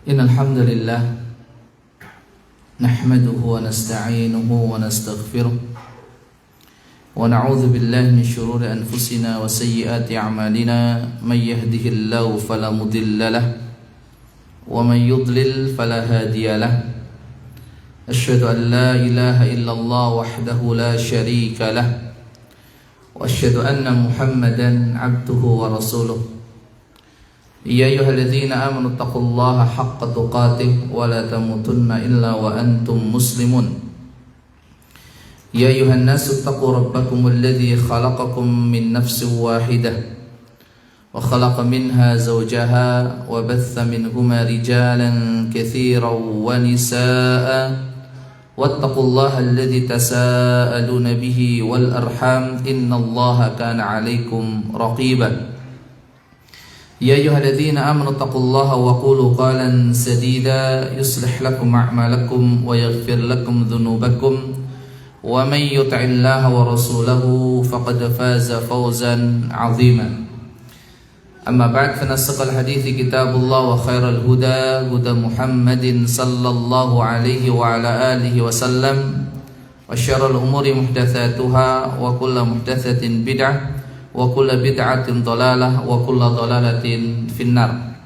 Innal hamdalillah nahmaduhu wa nasta'inuhu wa nastaghfiruh wa na'udzu billahi min shururi anfusina wa sayyiati a'malina may yahdihillahu fala mudilla lahu wa may yudlil fala hadiya lahu asyhadu an la ilaha illallah wahdahu la syarika lahu wa asyhadu anna Muhammadan 'abduhu wa rasuluh. Ya ayyuhalladzina amanu taqullaha haqqa tuqatih wa la tamutunna illa wa antum muslimun. Ya ayyuhan nasu taqu rabbakumul ladzi khalaqakum min nafsin wahidah wa khalaqa minha zawjaha wa batha minhuma rijalan katsiran wa nisaa'a wattaqullaha alladzi tasaaluna bihi wal arham innallaha kana 'alaikum raqiba. Ya ayyuhalladzina amanu taqullaha wa qulu qalan sadida yuslih lakum a'malakum wa yaghfir lakum dhunubakum wa may yuti'illaha wa rasulahu faqad faza fawzan 'azima. Amma ba'd, fa nasaqal hadithi kitabullah wa khairal huda huda Muhammadin sallallahu alaihi wa ala alihi wa sallam wa syarrul umuri muhdatsatuha wa kullu muhdatsatin bid'ah wa kullu bid'atin dhalalah wa kullu dhalalatin finnar.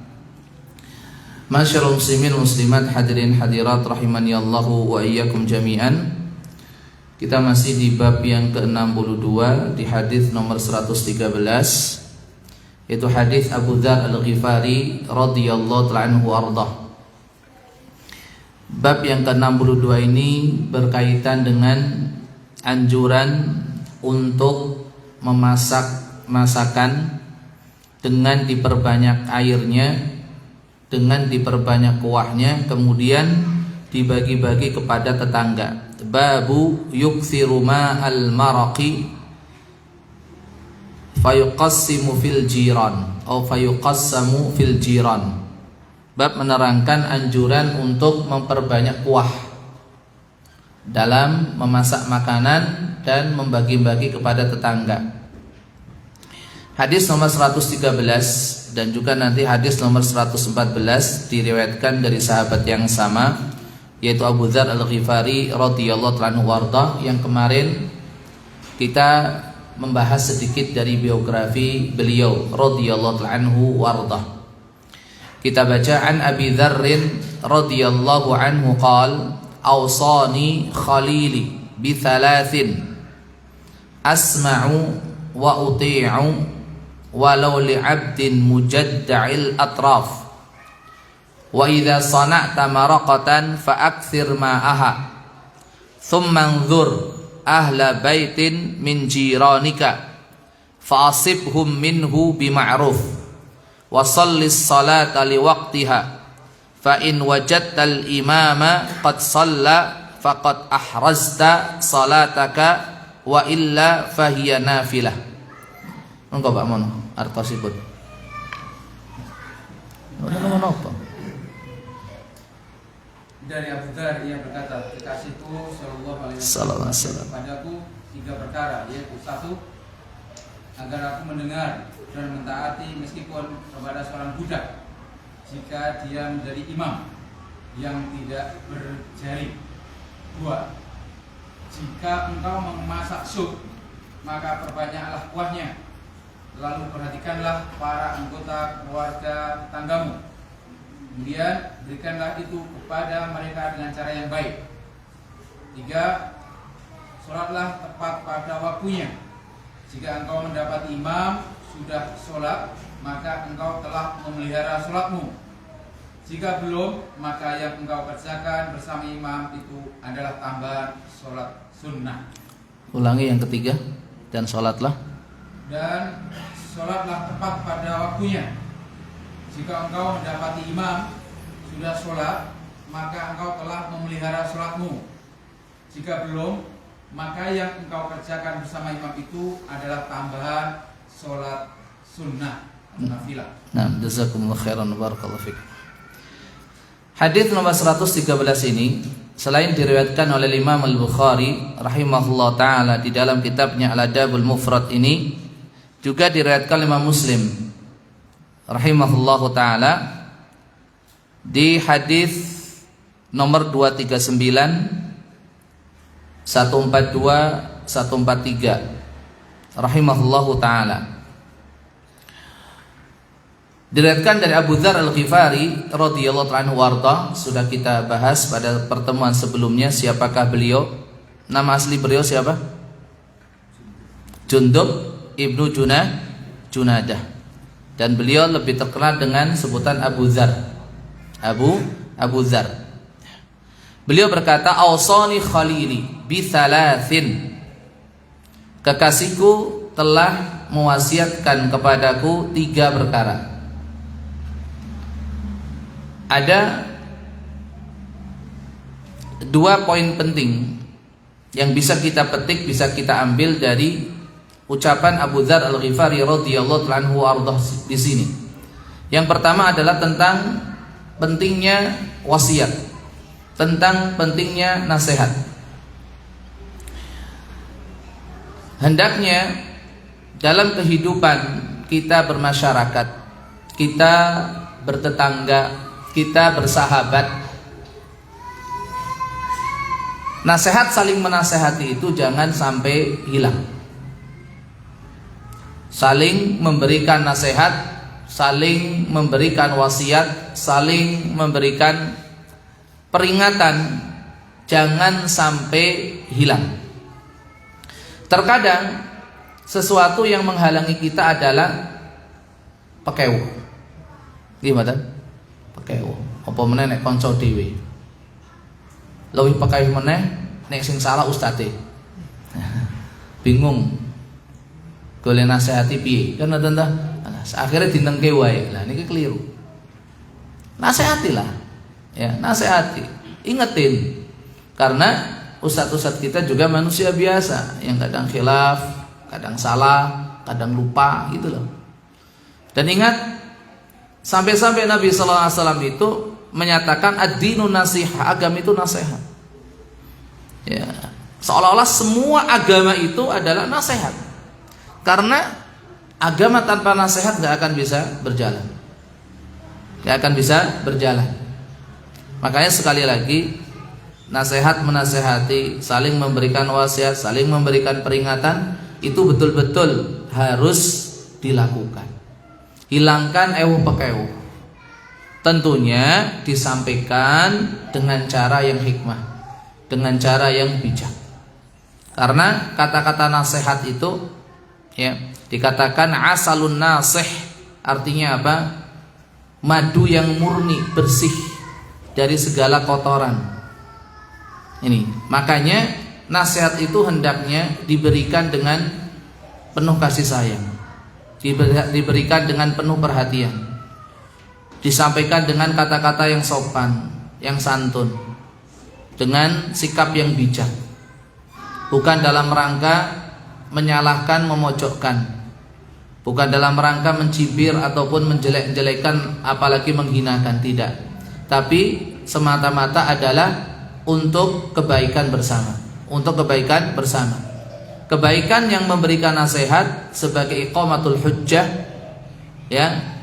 Masyarul muslimin muslimat, hadirin hadirat rahimani Allahu wa iyyakum jami'an. Kita masih di bab yang ke-62 di hadis nomor 113, yaitu hadis Abu Dzar Al-Ghifari radhiyallahu ta'ala anhu ardah. Bab yang ke-62 ini berkaitan dengan anjuran untuk memasak masakan dengan diperbanyak airnya, dengan diperbanyak kuahnya, kemudian dibagi-bagi kepada tetangga. Babu yukthiru ma'al maraqi fayuqassimu fil jiran atau fayuqassamu fil jiran. Bab menerangkan anjuran untuk memperbanyak kuah dalam memasak makanan dan membagi-bagi kepada tetangga. Hadis nomor 113 dan juga nanti hadis nomor 114 diriwayatkan dari sahabat yang sama, yaitu Abu Dzar Al-Ghifari radhiyallahu anhu warḍah, yang kemarin kita membahas sedikit dari biografi beliau radhiyallahu anhu warḍah. Kita baca an Abi Dzar radhiyallahu anhu qala awsani khalili bi thalathin asma'u wa uti'u walau li'abdin mujadda'il atraf wa idza sana'ta maraqatan fa'akthir ma'aha thumma anzur ahla baitin min jiranika fa'asibhum minhu bima'ruf wa sallis salata liwaqtiha fa in wajadtal imama qad shalla faqad ahrazta salataka wa illa fahiya nafilah. Engko Pak Mon artosipun. Ono apa? Dari Abu Dzar yang berkata, kekasihku sallallahu alaihi wasallam padaku 3 perkara, yaitu 1, agar aku mendengar dan mentaati meskipun kepada seorang budak jika dia menjadi imam yang tidak berjari. 2, jika engkau memasak sup, maka perbanyaklah kuahnya, lalu perhatikanlah para anggota keluarga tanggamu. Kemudian berikanlah itu kepada mereka dengan cara yang baik. 3, sholatlah tepat pada waktunya. Jika engkau mendapati imam sudah sholat, maka engkau telah memelihara sholatmu. Jika belum, maka yang engkau kerjakan bersama imam itu adalah tambahan sholat sunnah. Ulangi yang ketiga, dan sholatlah tepat pada waktunya. Jika engkau mendapati imam sudah sholat, maka engkau telah memelihara sholatmu. Jika belum, maka yang engkau kerjakan bersama imam itu adalah tambahan sholat sunnah atau nafilah. Nah, jazakumullah khairan, barakallahu fiik. Hadis nomor 113 ini selain diriwayatkan oleh Imam Al-Bukhari rahimahullah taala di dalam kitabnya Al-Adabul Mufrad ini, juga diriwayatkan oleh Imam Muslim rahimahullah taala di hadis nomor 239, 142, 143 rahimahullahu taala. Diriwayatkan dari Abu Dzar Al-Ghifari radhiyallahu anhu warda, sudah kita bahas pada pertemuan sebelumnya siapakah beliau. Nama asli beliau siapa? Jundub ibnu Junadah, dan beliau lebih terkenal dengan sebutan Abu Dzar. Abu Dzar. Beliau berkata, "Awsani khalili bi thalathin." Kekasihku telah mewasiatkan kepadaku 3 perkara. Ada 2 poin penting yang bisa kita petik, bisa kita ambil dari ucapan Abu Dzar Al-Ghifari radhiyallahu anhu ardah di sini. Yang pertama adalah tentang pentingnya wasiat, tentang pentingnya nasihat. Hendaknya dalam kehidupan kita bermasyarakat, kita bertetangga, kita bersahabat, nasihat saling menasehati itu jangan sampai hilang. Saling memberikan nasihat, saling memberikan wasiat, saling memberikan peringatan, jangan sampai hilang. Terkadang sesuatu yang menghalangi kita adalah pekewo. Gimana? Pekewo. Apa meneh nek kanca dhewe. Luwih pekewo meneh nek sing salah ustate. Bingung. Golek nasihati piye? Kan tante. Akhirnya dinengke wae. Lah niki keliru. Nasihatilah. Ya, nasihati. Ingetin. Karena ustadz-ustadz kita juga manusia biasa yang kadang khilaf, kadang salah, kadang lupa gitu loh. Dan ingat, sampai-sampai Nabi sallallahu alaihi wasallam itu menyatakan ad-dinu nasihah, agama itu nasihat. Ya, seolah-olah semua agama itu adalah nasihat. Karena agama tanpa nasihat gak akan bisa berjalan. Gak akan bisa berjalan. Makanya sekali lagi, nasihat menasehati, saling memberikan wasiat, saling memberikan peringatan, itu betul-betul harus dilakukan. Hilangkan ewo pekewo. Tentunya disampaikan dengan cara yang hikmah, dengan cara yang bijak. Karena kata-kata nasihat itu, ya, dikatakan asalun nasih, artinya apa? Madu yang murni, bersih dari segala kotoran. Ini, makanya nasihat itu hendaknya diberikan dengan penuh kasih sayang, diberikan dengan penuh perhatian, disampaikan dengan kata-kata yang sopan, yang santun, dengan sikap yang bijak, bukan dalam rangka menyalahkan, memojokkan, bukan dalam rangka mencibir ataupun menjelek-jelekan, apalagi menghinakan, tidak, tapi semata-mata adalah untuk kebaikan bersama, untuk kebaikan bersama. Kebaikan yang memberikan nasihat sebagai iqamatul hujjah, ya,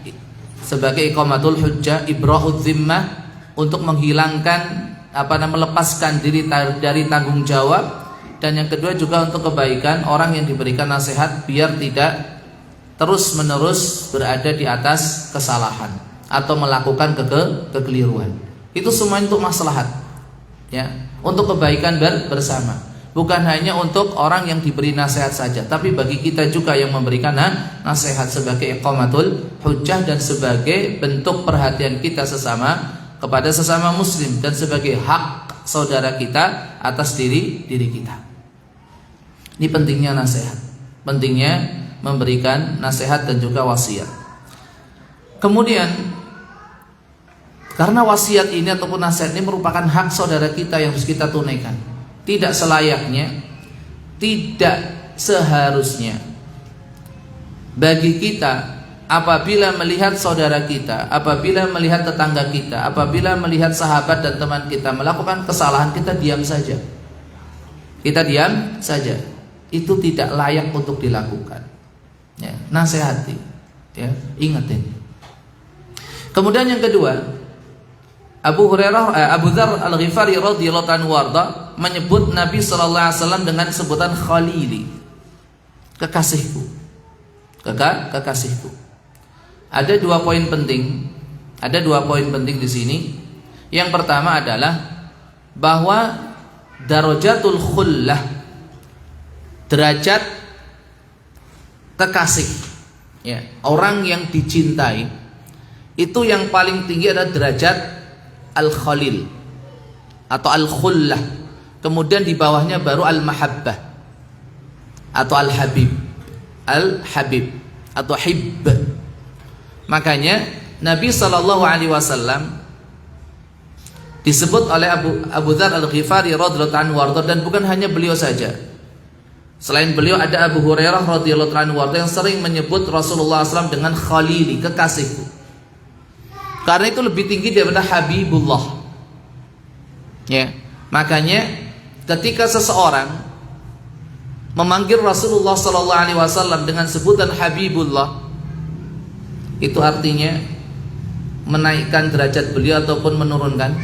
sebagai iqamatul hujjah, ibra'ud zimmah, untuk menghilangkan melepaskan diri dari tanggung jawab. Dan yang kedua juga untuk kebaikan orang yang diberikan nasihat biar tidak terus-menerus berada di atas kesalahan atau melakukan kekeliruan. Itu semua untuk maslahat, ya, untuk kebaikan bersama. Bukan hanya untuk orang yang diberi nasihat saja, tapi bagi kita juga yang memberikan nasihat sebagai iqamatul hujjah dan sebagai bentuk perhatian kita kepada sesama muslim dan sebagai hak saudara kita atas diri kita. Ini pentingnya nasihat, pentingnya memberikan nasihat dan juga wasiat. Kemudian, karena wasiat ini ataupun nasihat ini merupakan hak saudara kita yang harus kita tunaikan, tidak selayaknya, tidak seharusnya bagi kita apabila melihat saudara kita, apabila melihat tetangga kita, apabila melihat sahabat dan teman kita melakukan kesalahan, kita diam saja. Kita diam saja. Itu tidak layak untuk dilakukan. Ya, nasihati, ya, ingetin. Kemudian yang kedua, Abu Dzar Al-Ghifari radhiyallahu anhu warda menyebut Nabi sallallahu alaihi wasallam dengan sebutan Khalili, kekasihku. Kekasihku. Ada dua poin penting di sini. Yang pertama adalah bahwa darajatul khullah, derajat kekasih, ya, orang yang dicintai, itu yang paling tinggi adalah derajat al-khalil atau al-khullah. Kemudian di bawahnya baru al-mahabbah atau al-habib. Al-habib atau hibb. Makanya Nabi SAW disebut oleh Abu Dzar Al-Ghifari radhiyallahu anhu warda, dan bukan hanya beliau saja. Selain beliau ada Abu Hurairah radhiyallahu anhu warda yang sering menyebut Rasulullah SAW dengan Khalili, kekasihku. Karena itu lebih tinggi daripada Habibullah. Ya, makanya ketika seseorang memanggil Rasulullah SAW dengan sebutan Habibullah, itu artinya menaikkan derajat beliau ataupun menurunkan?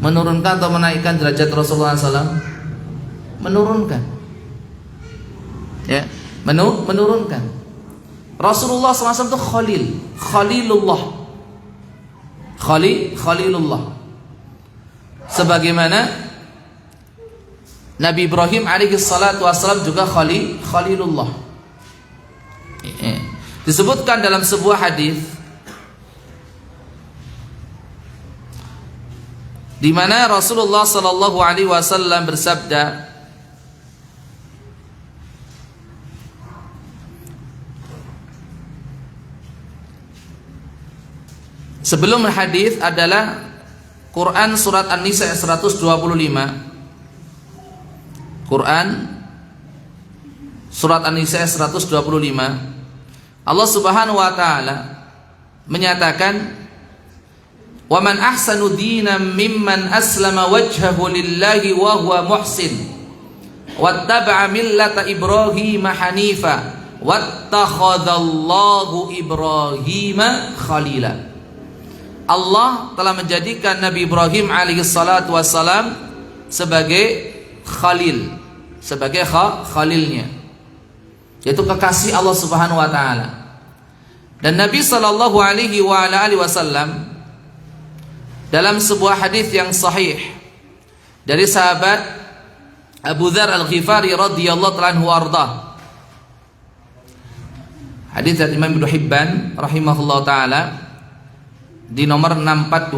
Menurunkan atau menaikkan derajat Rasulullah SAW? Menurunkan. Ya, menurunkan. Rasulullah SAW itu Khalilullah. Khalilullah. Sebagaimana Nabi Ibrahim alaihi salatu wassalam juga Khalilullah. Disebutkan dalam sebuah hadis di mana Rasulullah sallallahu alaihi wasallam bersabda, sebelum hadis adalah Quran surat An-Nisa 125. Quran surat An-Nisa 125. Allah Subhanahu wa taala menyatakan, "Wa man ahsanu dinan mimman aslama wajhahu lillahi wa huwa muhsin wattaba'a millata Ibrahim hanifa wattakhadallahu Ibrahima khalila." Allah telah menjadikan Nabi Ibrahim alaihi salatu wassalam sebagai khalil, sebagai khalilnya, yaitu kekasih Allah Subhanahu wa taala. Dan Nabi sallallahu alaihi wasallam dalam sebuah hadis yang sahih dari sahabat Abu Dzar Al-Ghifari radhiyallahu anhu arda, hadis dari Imam Ibnu Hibban rahimahullah taala di nomor 6425,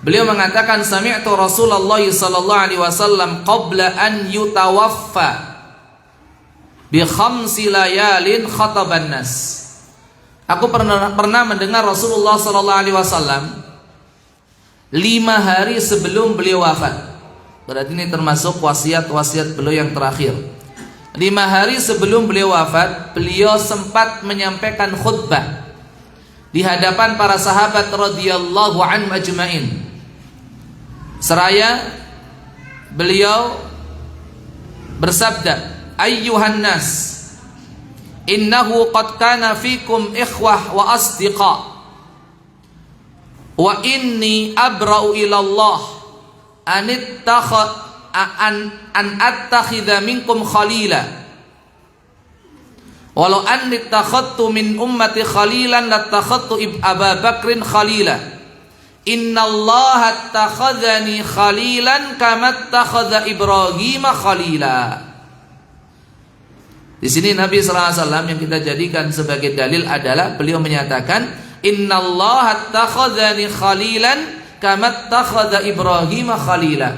beliau mengatakan, sami'tu Rasulullah sallallahu alaihi wasallam qabla an yutawaffa bi khamsi layalin khataban nas. Aku pernah mendengar Rasulullah sallallahu alaihi wasallam 5 hari sebelum beliau wafat. Berarti ini termasuk wasiat beliau yang terakhir. 5 hari sebelum beliau wafat, beliau sempat menyampaikan khutbah di hadapan para sahabat radhiyallahu anhum ajmain. Seraya beliau bersabda, ayyuhan nas, innahu qad kana fikum ikhwah wa asdiqa, wa inni abra'u ila Allah an attakhidha minkum khalila. Walau anni takhadtu min ummati khalilan latakhadtu Aba Bakrin khalila. Innallaha takhadhani khalilan kama takhadha Ibrahim khalila. Di sini Nabi sallallahu alaihi wasallam yang kita jadikan sebagai dalil adalah beliau menyatakan, innallaha takhadhani khalilan kama takhadha Ibrahim khalila.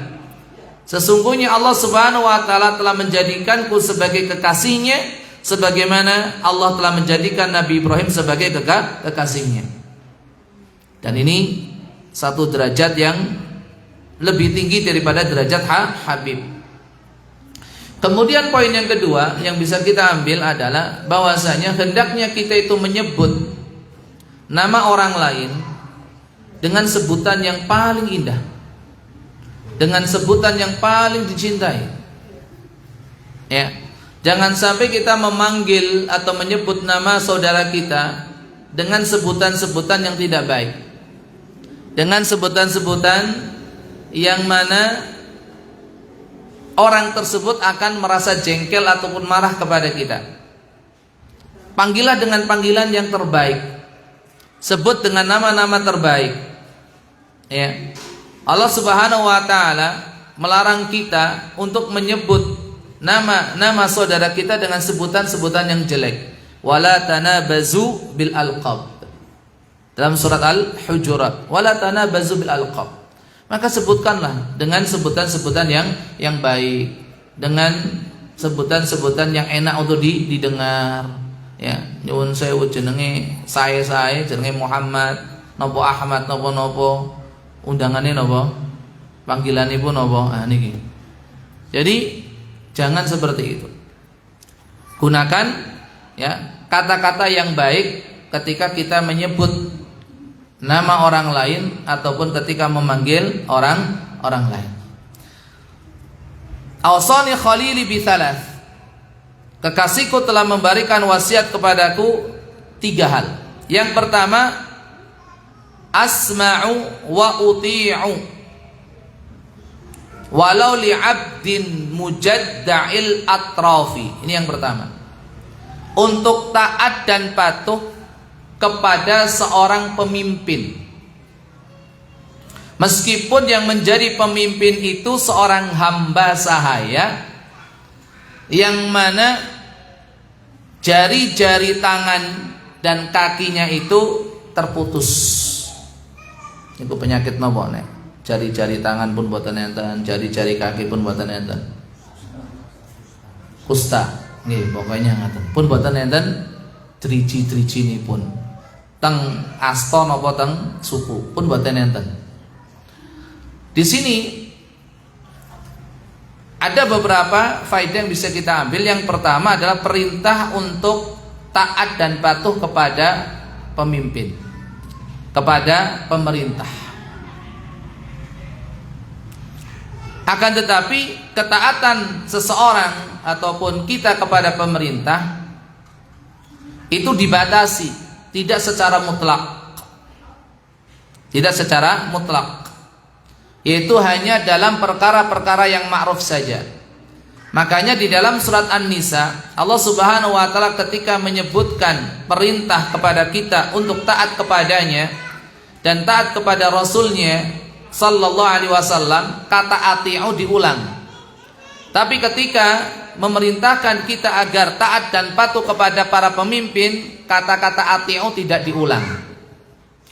Sesungguhnya Allah Subhanahu wa taala telah menjadikanku sebagai kekasihnya, sebagaimana Allah telah menjadikan Nabi Ibrahim sebagai kekasihnya. Dan ini satu derajat yang lebih tinggi daripada derajat Habib. Kemudian poin yang kedua yang bisa kita ambil adalah bahwasanya hendaknya kita itu menyebut nama orang lain dengan sebutan yang paling indah, dengan sebutan yang paling dicintai. Ya. Jangan sampai kita memanggil atau menyebut nama saudara kita dengan sebutan-sebutan yang tidak baik, dengan sebutan-sebutan yang mana orang tersebut akan merasa jengkel ataupun marah kepada kita. Panggillah dengan panggilan yang terbaik, sebut dengan nama-nama terbaik. Ya. Allah Subhanahu wa taala melarang kita untuk menyebut nama saudara kita dengan sebutan-sebutan yang jelek. Wala tanabazu bil alqab. Dalam surat Al-Hujurat, wala tanabazu bil alqab. Maka sebutkanlah dengan sebutan-sebutan yang baik, dengan sebutan-sebutan yang enak untuk didengar. Ya, nyuwun sewu jenenge saya jenenge Muhammad, napa Ahmad, napa undangane napa? Panggilanipun napa? Niki. Jadi jangan seperti itu. Gunakan ya kata-kata yang baik ketika kita menyebut nama orang lain ataupun ketika memanggil orang lain. Awsani khalili bi thalath. Kekasihku telah memberikan wasiat kepadaku 3 hal. Yang pertama, asma'u wa uti'u walau li'abdin mujadda'il atrafi. Ini yang pertama. Untuk taat dan patuh kepada seorang pemimpin, meskipun yang menjadi pemimpin itu seorang hamba sahaya yang mana jari-jari tangan dan kakinya itu terputus. Itu penyakit nopo nek? Jari-jari tangan pun boten enten, jari-jari kaki pun boten enten. Kusta, nggih pokoknya ngaten. Pun boten enten driji-drijinipun. Teng asta napa teng suku pun boten enten. Di sini ada beberapa faedah yang bisa kita ambil. Yang pertama adalah perintah untuk taat dan patuh kepada pemimpin, kepada pemerintah. Akan tetapi ketaatan seseorang ataupun kita kepada pemerintah itu dibatasi. Tidak secara mutlak, tidak secara mutlak, yaitu hanya dalam perkara-perkara yang ma'ruf saja. Makanya di dalam surat An-Nisa, Allah Subhanahu wa taala ketika menyebutkan perintah kepada kita untuk taat kepadanya dan taat kepada Rasulnya sallallahu alaihi wasallam, kata ati'u diulang. Tapi ketika memerintahkan kita agar taat dan patuh kepada para pemimpin, kata-kata ati'u tidak diulang.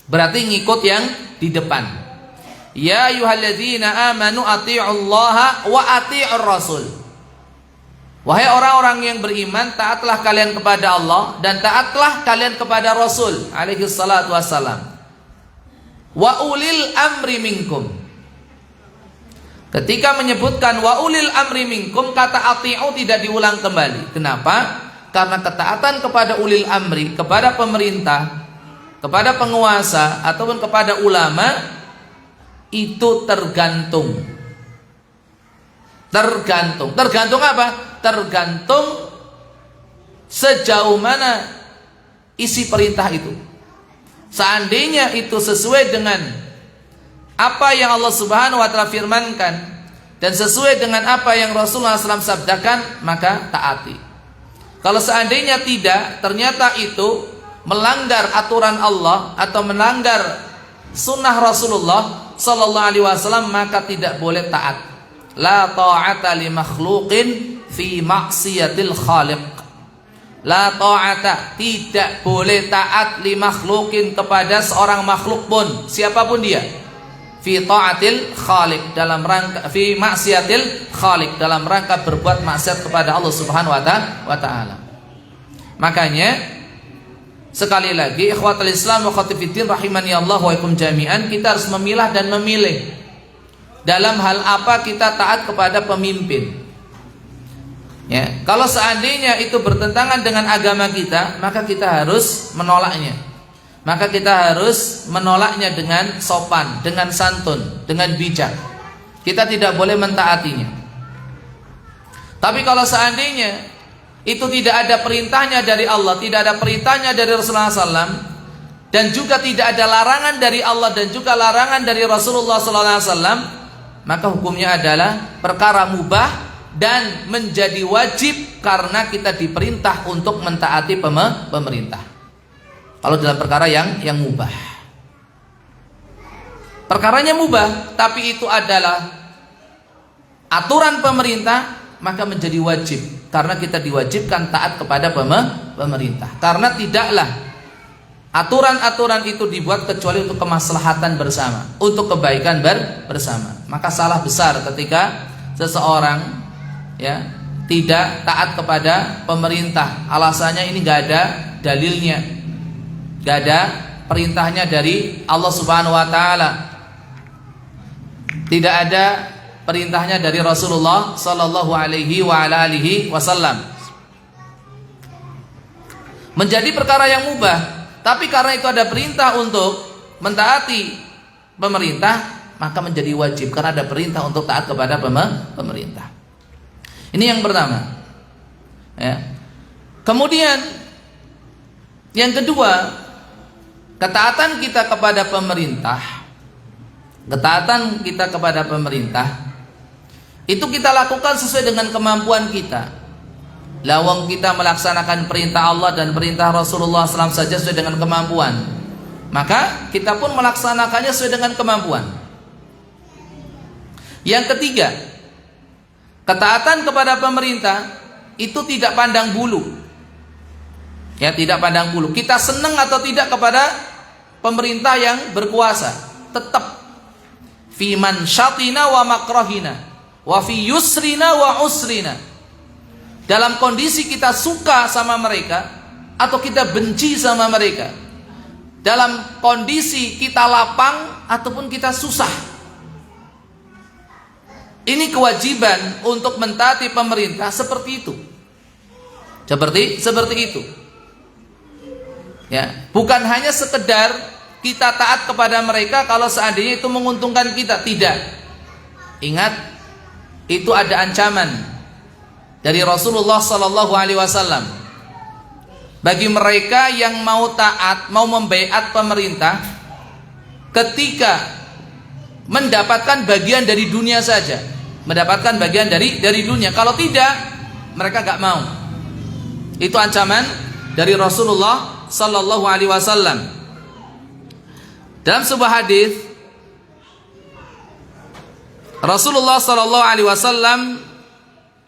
Berarti ngikut yang di depan. Ya ayyuhalladzina amanu ati'ullaha wa ati'ur rasul. Wahai orang-orang yang beriman, taatlah kalian kepada Allah dan taatlah kalian kepada Rasul alaihi salatu wassalam. Wa ulil amri minkum. Ketika menyebutkan wa ulil amri minkum, kata ati'u tidak diulang kembali. Kenapa? Karena ketaatan kepada ulil amri, kepada pemerintah, kepada penguasa ataupun kepada ulama itu tergantung. Tergantung apa? Tergantung sejauh mana isi perintah itu. Seandainya itu sesuai dengan apa yang Allah Subhanahu wa taala firmankan dan sesuai dengan apa yang Rasulullah SAW sabdakan, maka taati. Kalau seandainya tidak, ternyata itu melanggar aturan Allah atau melanggar sunnah Rasulullah sallallahu alaihi wasallam, maka tidak boleh taat. La ta'ata li makhluqin fi maksiatil khaliq. La ta'ata, tidak boleh taat li makhluqin kepada seorang makhluk pun, siapapun dia. Fi ta'atil khaliq, dalam rangka fi maksiatil khaliq, dalam rangka berbuat maksiat kepada Allah Subhanahu wa taala. Makanya sekali lagi ikhwatul Islam wa khatifiddin rahimani Allah wa ikum jami'an, kita harus memilah dan memilih dalam hal apa kita taat kepada pemimpin. Ya, kalau seandainya itu bertentangan dengan agama kita, maka kita harus menolaknya. Maka kita harus menolaknya dengan sopan, dengan santun, dengan bijak. Kita tidak boleh mentaatinya. Tapi kalau seandainya itu tidak ada perintahnya dari Allah, tidak ada perintahnya dari Rasulullah SAW, dan juga tidak ada larangan dari Allah dan juga larangan dari Rasulullah SAW, maka hukumnya adalah perkara mubah dan menjadi wajib karena kita diperintah untuk mentaati pemerintah. Kalau dalam perkara yang mubah, perkaranya mubah tapi itu adalah aturan pemerintah, maka menjadi wajib karena kita diwajibkan taat kepada pemerintah. Karena tidaklah aturan-aturan itu dibuat kecuali untuk kemaslahatan bersama, untuk kebaikan bersama. Maka salah besar ketika seseorang tidak taat kepada pemerintah. Alasannya ini gak ada dalilnya, gak ada perintahnya dari Allah Subhanahu wa taala, tidak ada perintahnya dari Rasulullah sallallahu alaihi wasallam. Menjadi perkara yang mubah, tapi karena itu ada perintah untuk mentaati pemerintah, maka menjadi wajib karena ada perintah untuk taat kepada pemerintah. Ini yang pertama. Kemudian yang kedua, ketaatan kita kepada pemerintah, itu kita lakukan sesuai dengan kemampuan kita. Lawang kita melaksanakan perintah Allah dan perintah Rasulullah SAW saja sesuai dengan kemampuan, maka kita pun melaksanakannya sesuai dengan kemampuan. Yang ketiga, ketaatan kepada pemerintah itu tidak pandang bulu. Tidak pandang bulu. Kita senang atau tidak kepada pemerintah yang berkuasa, tetap fi mansyatina wa makrahina wa fi yusrina wa usrina. Dalam kondisi kita suka sama mereka atau kita benci sama mereka, dalam kondisi kita lapang ataupun kita susah, ini kewajiban untuk mentaati pemerintah seperti itu. Seperti itu. Bukan hanya sekedar kita taat kepada mereka kalau seandainya itu menguntungkan kita, tidak. Ingat, itu ada ancaman dari Rasulullah sallallahu alaihi wasallam bagi mereka yang mau taat, mau membaiat pemerintah ketika mendapatkan bagian dari dunia saja, mendapatkan bagian dari dunia. Kalau tidak, mereka gak mau. Itu ancaman dari Rasulullah sallallahu alaihi wasallam. Dalam sebuah hadis, Rasulullah sallallahu alaihi wasallam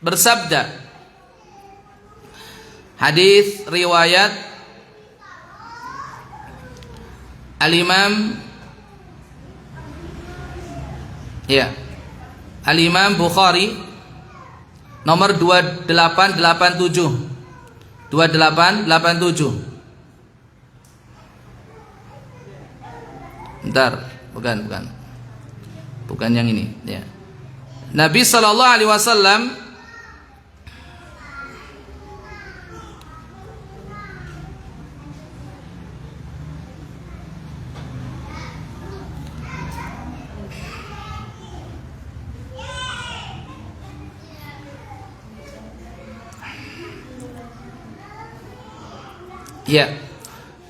bersabda, hadis riwayat Al-Imam Al-Imam Bukhari nomor 2887. Bentar, bukan yang ini. Nabi sallallahu alaihi wasallam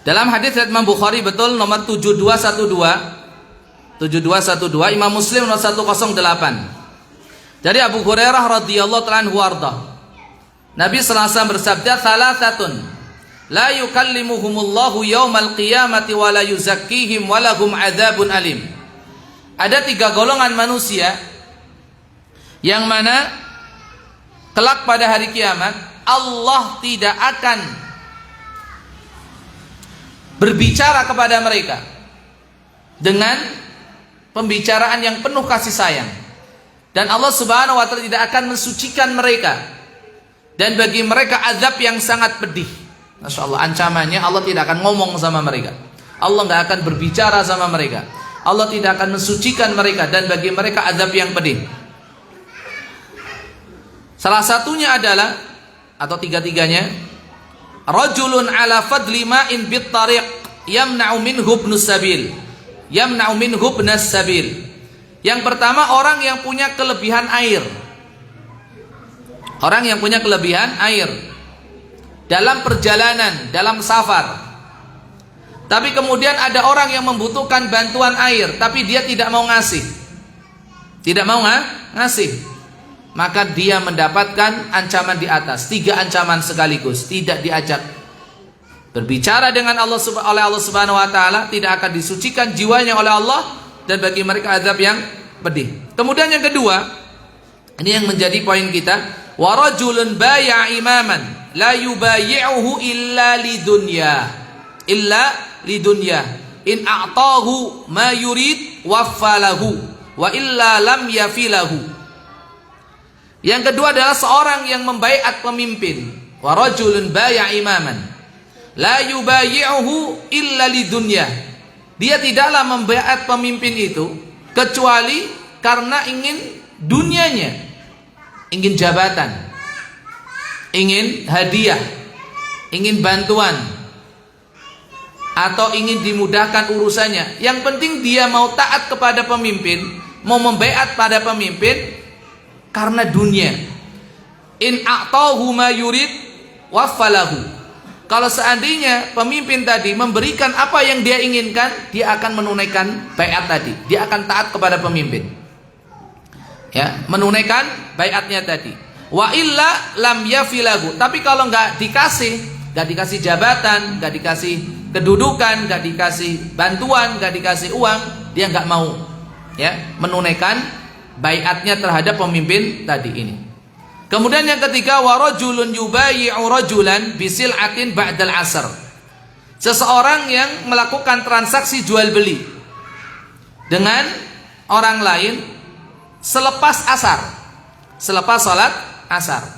dalam hadis Imam Bukhari betul nomor 7212, Imam Muslim nomor 108. Dari Abu Hurairah radhiyallahu ta'ala anhu warda, Nabi sallallahu alaihi wasallam bersabda, "Thalathatun la yukallimuhumullahu yaumal qiyamati wa la yuzakkihim wa lahum adzabun alim." Ada 3 golongan manusia yang mana kelak pada hari kiamat Allah tidak akan berbicara kepada mereka dengan pembicaraan yang penuh kasih sayang, dan Allah Subhanahu wa taala tidak akan mensucikan mereka, dan bagi mereka azab yang sangat pedih. Masya Allah, ancamannya Allah tidak akan ngomong sama mereka, Allah nggak akan berbicara sama mereka, Allah tidak akan mensucikan mereka, dan bagi mereka azab yang pedih. Salah satunya adalah, atau tiga-tiganya, rajulun ala fadli ma'in bit tariq yamna'u minhu ibnus sabil. Yang pertama, orang yang punya kelebihan air. Orang yang punya kelebihan air dalam perjalanan, dalam safar. Tapi kemudian ada orang yang membutuhkan bantuan air, tapi dia tidak mau ngasih. Tidak mau ngasih. Maka dia mendapatkan ancaman di atas, 3 ancaman sekaligus, tidak diajak berbicara dengan Allah oleh Allah Subhanahu wa taala, tidak akan disucikan jiwanya oleh Allah, dan bagi mereka azab yang pedih. Kemudian yang kedua, ini yang menjadi poin kita, wa rajulun bai'a imaman la yubayi'uhu illa lidunya in a'tahu ma yurid waffalahu wa illa lam yafilahu. Yang kedua adalah seorang yang membaiat pemimpin, wa rajulun bai'a imaman la yubayi'uhu illa lidunya. Dia tidaklah membaiat pemimpin itu kecuali karena ingin dunianya, ingin jabatan, ingin hadiah, ingin bantuan, atau ingin dimudahkan urusannya. Yang penting dia mau taat kepada pemimpin, mau membaiat pada pemimpin karena dunia. In a'tahu ma yurid waffalahu. Kalau seandainya pemimpin tadi memberikan apa yang dia inginkan, dia akan menunaikan baiat tadi, dia akan taat kepada pemimpin, ya, menunaikan baiatnya tadi. Wa illa lam yafilahu. Tapi kalau nggak dikasih jabatan, nggak dikasih kedudukan, nggak dikasih bantuan, nggak dikasih uang, dia nggak mau, ya, menunaikan baiatnya terhadap pemimpin tadi ini. Kemudian yang ketiga, wa rajulun yubayi'u rajulan bisil'atin ba'dal asr. Seseorang yang melakukan transaksi jual beli dengan orang lain selepas asar, selepas salat asar.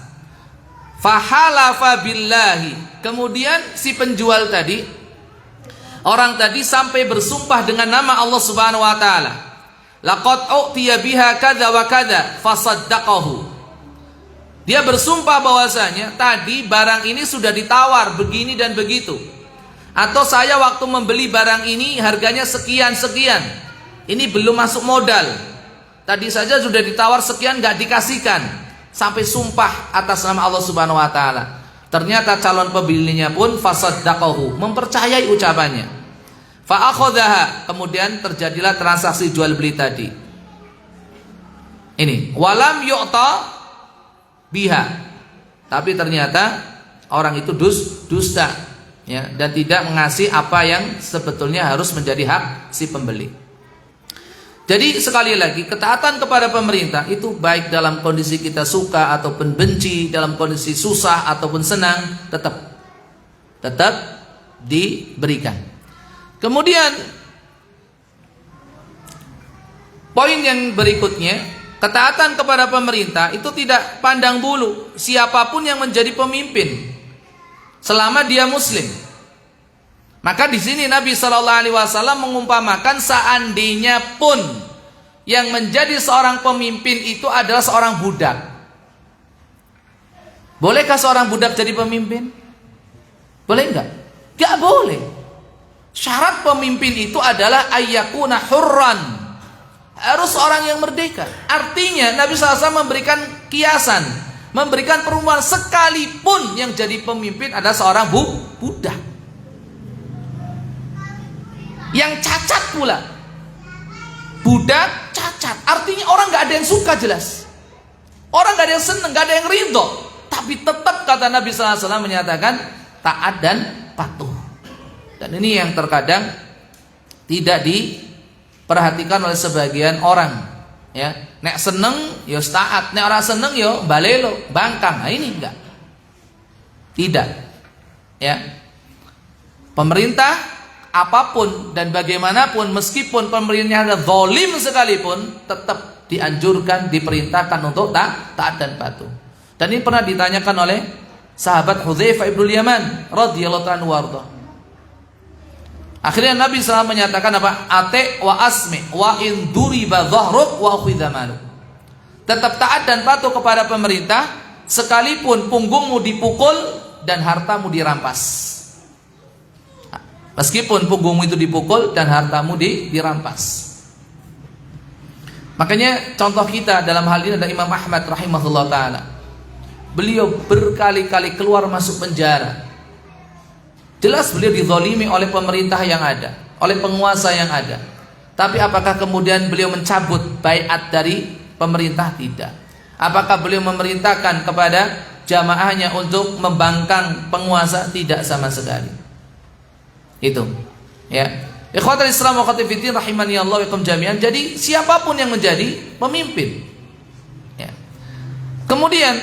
Fahalafa billahi. Kemudian si penjual tadi, orang tadi sampai bersumpah dengan nama Allah Subhanahu wa taala. Laqad u'tiya biha kadza wa kadza fasaddaqahu. Dia bersumpah bahwasanya tadi barang ini sudah ditawar begini dan begitu. Atau saya waktu membeli barang ini harganya sekian-sekian. Ini belum masuk modal. Tadi saja sudah ditawar sekian, nggak dikasihkan. Sampai sumpah atas nama Allah Subhanahu wa taala. Ternyata calon pembelinya pun fasaddaqahu, mempercayai ucapannya. Fa akhadhaha, kemudian terjadilah transaksi jual beli tadi. Ini, walam yu'ta biha. Tapi ternyata orang itu dusta, ya, dan tidak mengasih apa yang sebetulnya harus menjadi hak si pembeli. Jadi sekali lagi, ketaatan kepada pemerintah itu baik dalam kondisi kita suka ataupun benci, dalam kondisi susah ataupun senang, tetap diberikan. Kemudian poin yang berikutnya, ketaatan kepada pemerintah itu tidak pandang bulu siapapun yang menjadi pemimpin selama dia muslim. Maka di sini Nabi Shallallahu Alaihi Wasallam mengumpamakan seandainya pun yang menjadi seorang pemimpin itu adalah seorang budak. Bolehkah seorang budak jadi pemimpin? Boleh enggak? Enggak boleh. Syarat pemimpin itu adalah ayyakuna hurran, harus orang yang merdeka. Artinya Nabi SAW memberikan kiasan, memberikan perumpamaan, sekalipun yang jadi pemimpin adalah seorang budak yang cacat pula. Budak cacat, artinya orang gak ada yang suka, jelas orang gak ada yang senang, gak ada yang ridho. Tapi tetap kata Nabi SAW menyatakan taat dan patuh. Dan ini yang terkadang tidak diperhatikan oleh sebagian orang, ya. Nek seneng yo taat, nek ora seneng yo balelo, bangkang. Nah, ini enggak. Tidak. Ya. Pemerintah apapun dan bagaimanapun, meskipun pemerintahnya zalim sekalipun, tetap dianjurkan, diperintahkan untuk taat dan patuh. Dan ini pernah ditanyakan oleh sahabat Hudzaifah ibnul Yaman radhiyallahu anhu warda. Akhirnya Nabi SAW menyatakan apa? Ate wa asmi wa in duriba dhahruk wa ukhidha maluk. Tetap taat dan patuh kepada pemerintah sekalipun punggungmu dipukul dan hartamu dirampas. Meskipun punggungmu itu dipukul dan hartamu dirampas. Makanya contoh kita dalam hal ini adalah Imam Ahmad rahimahullah ta'ala. Beliau berkali-kali keluar masuk penjara Jelas beliau dizalimi oleh pemerintah yang ada, oleh penguasa yang ada. Tapi apakah kemudian beliau mencabut baiat dari pemerintah? Tidak. Apakah beliau memerintahkan kepada jamaahnya untuk membangkang penguasa? Tidak sama sekali. Itu. Ya. Ikhwatul Islam wa akhwati fiddin rahimani Allah wa ikum jami'an. Jadi siapapun yang menjadi pemimpin. Ya. Kemudian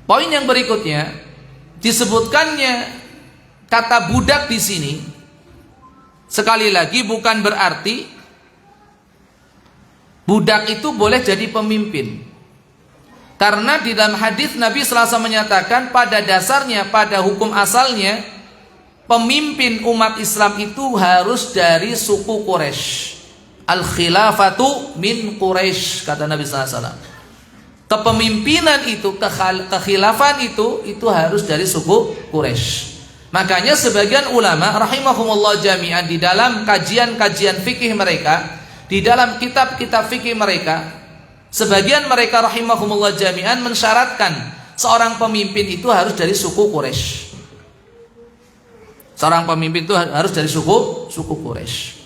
poin yang berikutnya disebutkannya kata budak di sini, sekali lagi bukan berarti budak itu boleh jadi pemimpin. Karena di dalam hadis Nabi SAW menyatakan pada dasarnya, pada hukum asalnya, pemimpin umat Islam itu harus dari suku Quraisy. Al-khilafatu min Quraisy, kata Nabi SAW. Kepemimpinan itu, kekhilafan itu harus dari suku Quraisy. Makanya sebagian ulama rahimahumullah jami'an di dalam kajian-kajian fikih mereka, di dalam kitab-kitab fikih mereka, sebagian mereka rahimahumullah jami'an mensyaratkan seorang pemimpin itu harus dari suku Quraisy. Seorang pemimpin itu harus dari suku Quraisy.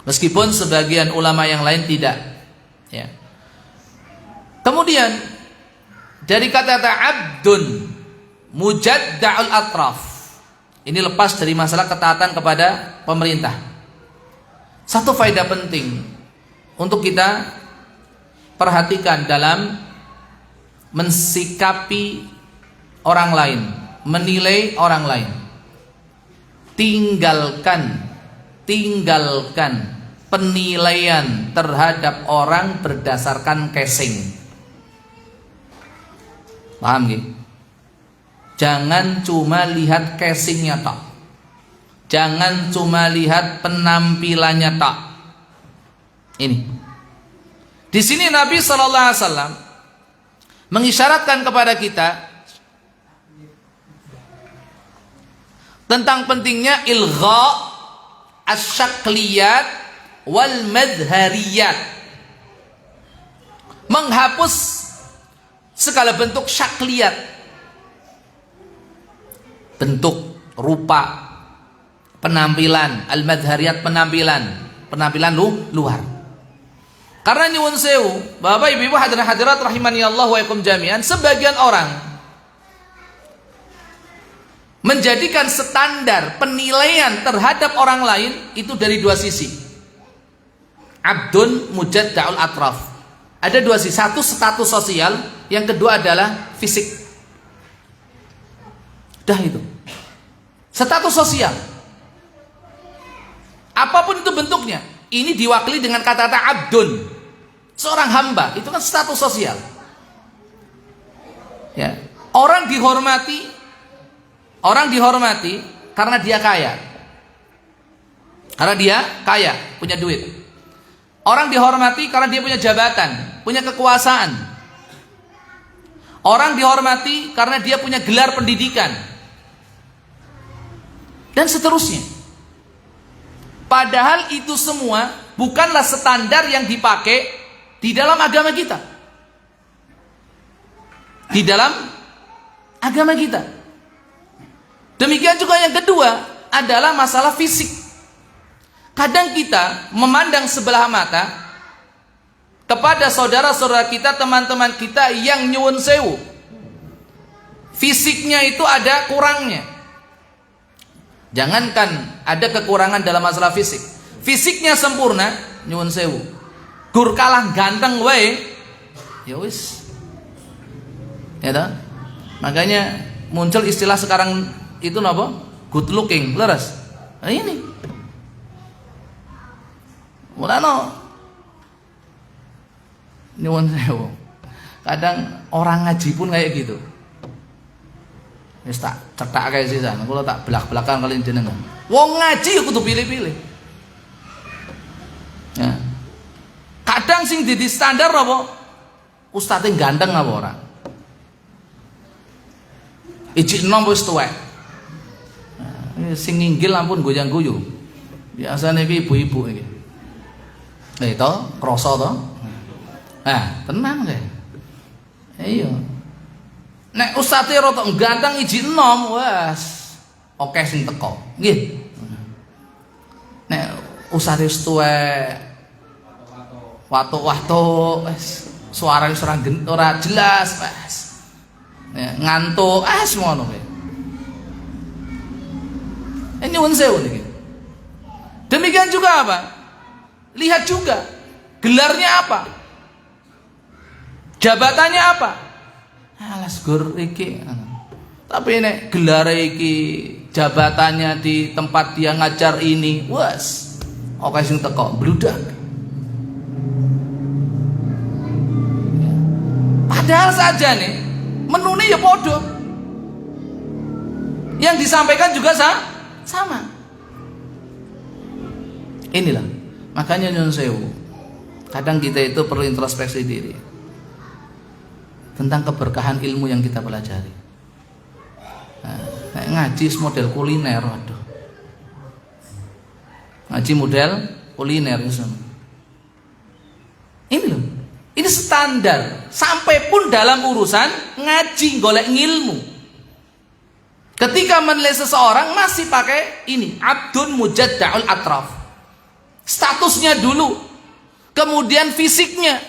Meskipun sebagian ulama yang lain tidak. Ya. Kemudian dari kata-kata abdun mujadda'ul atraf, ini lepas dari masalah ketaatan kepada pemerintah. Satu faedah penting untuk kita perhatikan dalam mensikapi orang lain, menilai orang lain. Tinggalkan penilaian terhadap orang berdasarkan casing. Paham gitu? Jangan cuma lihat casingnya tok. Jangan cuma lihat penampilannya tok. Ini. Di sini Nabi sallallahu alaihi wasallam mengisyaratkan kepada kita tentang pentingnya ilgha asyakliyat wal madhariyat. Menghapus segala bentuk syakliyat, bentuk, rupa, penampilan, al-madhariyat, penampilan luar. Karena nyuwun sewu, Bapak Ibu hadirat rahimani Allah wa ikum jami'an, sebagian orang menjadikan standar penilaian terhadap orang lain itu dari dua sisi. Abdun mujadda'ul atraf. Ada dua sisi, satu status sosial, yang kedua adalah fisik. Dah itu. Status sosial. Apapun itu bentuknya, ini diwakili dengan kata-kata abdun. Seorang hamba, itu kan status sosial. Ya. Orang dihormati karena dia kaya. Karena dia kaya, punya duit. Orang dihormati karena dia punya jabatan, punya kekuasaan. Orang dihormati karena dia punya gelar pendidikan. Dan seterusnya. Padahal itu semua bukanlah standar yang dipakai di dalam agama kita. Di dalam agama kita. Demikian juga yang kedua adalah masalah fisik. Kadang kita memandang sebelah mata kepada saudara-saudara kita, teman-teman kita yang nyuwun sewu, fisiknya itu ada kurangnya. Jangankan ada kekurangan dalam masalah fisik, fisiknya sempurna, nyuwun sewu, gur kalah ganteng wae, ya wis, ya toh? Makanya muncul istilah sekarang itu apa? Good looking, leres. Nah ini, mulano nyuwun sewu. Kadang orang ngaji pun kayak gitu. Wis tak cetak kae sisan, kula tak belak-belakan kali jenengan. Wong ngaji ya kudu pilih-pilih. Ya. Kadang sing dadi standar apa? Ustaze ganteng apa ora? Ijik enom wis tuwek. Nah, sing nginggil ampun goyang-guyu. Biasane iki ibu-ibu iki. To, krasa to? Nah, tenang kae. Iya. Nek ustate rada ganteng iji enom, wes oke sing teko. Nggih. Nek ustate wis tuwek watuk-watuk wes suarane ora jelas wes. Ya, ngantuk ngono kuwi. Ini sewu niki. Demikian juga apa? Lihat juga gelarnya apa? Jabatannya apa? Alas gur iki. Tapi nek gelar iki jabatannya di tempat dia ngajar ini, wes oke sing teko bludak. Padahal saja nih menune ya podo. Yang disampaikan juga sama. Inilah makanya nyun sewu. Kadang kita itu perlu introspeksi diri tentang keberkahan ilmu yang kita pelajari. Nah, ngaji model kuliner, waduh. Ngaji model kuliner itu. Ini loh, ini standar. Sampai pun dalam urusan ngaji golek ilmu. Ketika menilai seseorang masih pakai ini, abdun mujadda'ul atraf. Statusnya dulu, kemudian fisiknya.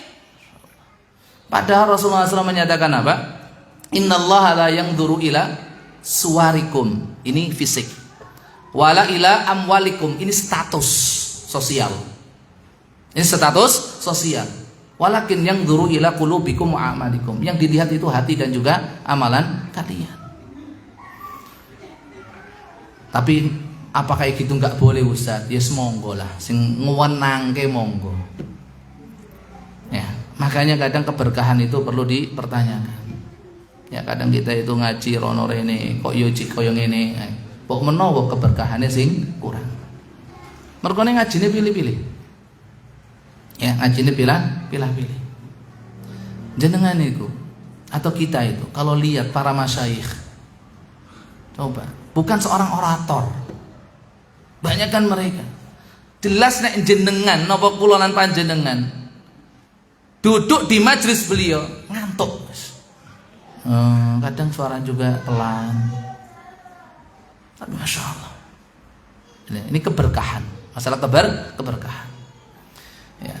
Padahal Rasulullah SAW menyatakan apa? Innallaha la yanzuru ila suwarikum, ini fisik, wala ila amwalikum, ini status sosial. Ini status sosial. Walakin yanzuru ila qulubikum wa a'malikum, yang dilihat itu hati dan juga amalan kalian. Tapi apa kayak gitu nggak boleh Ustaz? Ya monggo lah, sing ngewenangke monggo. Ya, makanya kadang keberkahan itu perlu dipertanyakan. Ya kadang kita itu ngaji rono rene kok yo cik koyo ngene. Kok menawa keberkahane sing kurang. Mergone ngajine pilih-pilih. Ya, ngajine pilih-pilih. Jenengan itu atau kita itu kalau lihat para masyayikh, coba, bukan seorang orator. Banyak kan mereka. Jelas nek jenengan napa kula lan panjenengan duduk di majelis beliau ngantuk. Kadang suara juga pelan. Tapi Masya Allah. Ini keberkahan. Masalah keberkahan. Ya.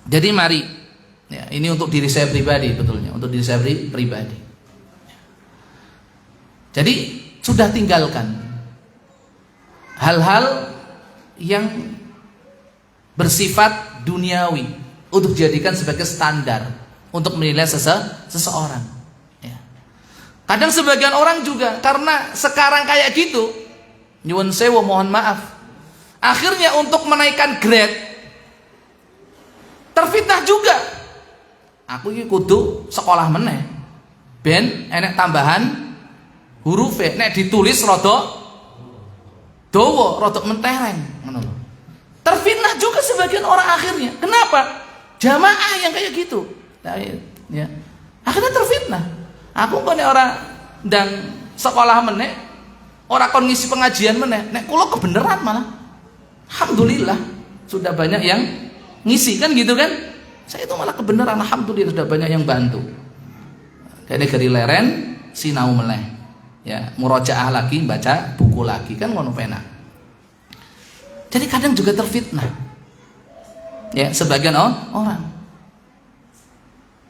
Jadi mari, ya, ini untuk diri saya pribadi betulnya, untuk diri saya pribadi. Jadi sudah tinggalkan hal-hal yang bersifat duniawi untuk dijadikan sebagai standar untuk menilai seseorang. Kadang sebagian orang juga karena sekarang kayak gitu, nyuwun sewu mohon maaf, akhirnya untuk menaikkan grade terfitnah juga. Aku iki kudu sekolah meneh ben enek tambahan huruf nek ditulis rada dawa, rada mentereng ngono. Terfitnah juga sebagian orang akhirnya. Kenapa? Jamaah yang kayak gitu. Ya. Akhirnya terfitnah. Aku kok nek ora ndang sekolah meneh, ora kon ngisi pengajian meneh, nek kula kebenaran malah. Alhamdulillah sudah banyak yang ngisi kan gitu kan? Saya itu malah kebenaran, alhamdulillah sudah banyak yang bantu. Kayak negeri leren sinau meneh. Ya, murojaah lagi, baca buku lagi kan ngono penak. Jadi kadang juga terfitnah. Ya, sebagian orang.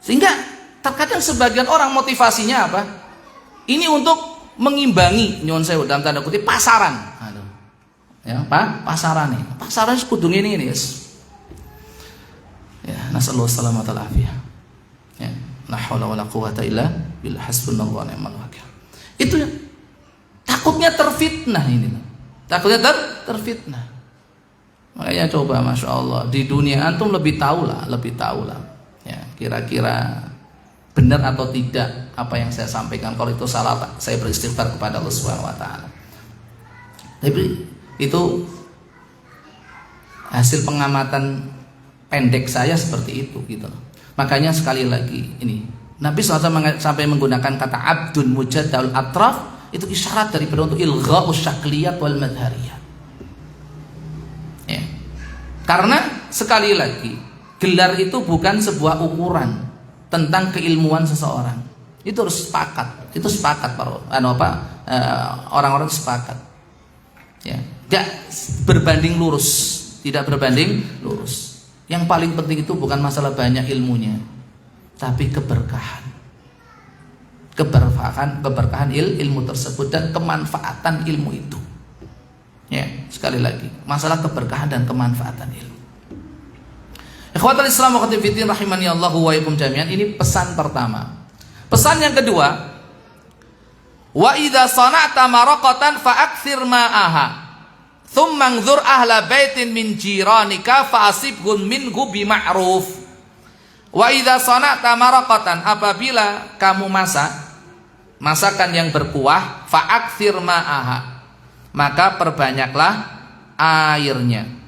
Sehingga terkadang sebagian orang motivasinya apa? Ini untuk mengimbangi nyuwun sewu dalam tanda kutip pasaran. Aduh. Ya, pasaran nih. Pasaran kudu ngene ini, guys. Ya, nasallahu salamatal afiyah. Ya, la haula wala quwata illa billah, hasbunallahu wa ni'mal wakil. Itu ya. Takutnya terfitnah ini. Takutnya terfitnah. Makanya coba Masya Allah, di dunia antum lebih tahu lah. Ya, kira-kira benar atau tidak apa yang saya sampaikan. Kalau itu salah, saya beristighfar kepada Allah Subhanahu wa taala. Tapi itu hasil pengamatan pendek saya seperti itu gitu. Makanya sekali lagi ini Nabi SAW sampai menggunakan kata abdun mujaddal atraf, itu isyarat daripada untuk ilgha'us syakliyat wal madhariyat. Ya. Karena sekali lagi gelar itu bukan sebuah ukuran tentang keilmuan seseorang. Itu harus sepakat. Itu sepakat orang-orang sepakat. Ya, tidak berbanding lurus, tidak berbanding lurus. Yang paling penting itu bukan masalah banyak ilmunya, tapi keberkahan. Keberkahan ilmu tersebut dan kemanfaatan ilmu itu. Ya, sekali lagi, masalah keberkahan dan kemanfaatan ilmu. Ikhwatul Islam wa akhwati fiddin rahimani Allah wa iyyakum jami'an. Ini pesan pertama. Pesan yang kedua, wa idza sana'ta maraqatan fa'aktsir ma'aha thumma anzur ahla baitin min jiranika fa'asibhum minhu bima'ruf. Wa idza sana'ta maraqatan, apabila kamu masakan yang berkuah, fa'aktsir ma'aha, maka perbanyaklah airnya.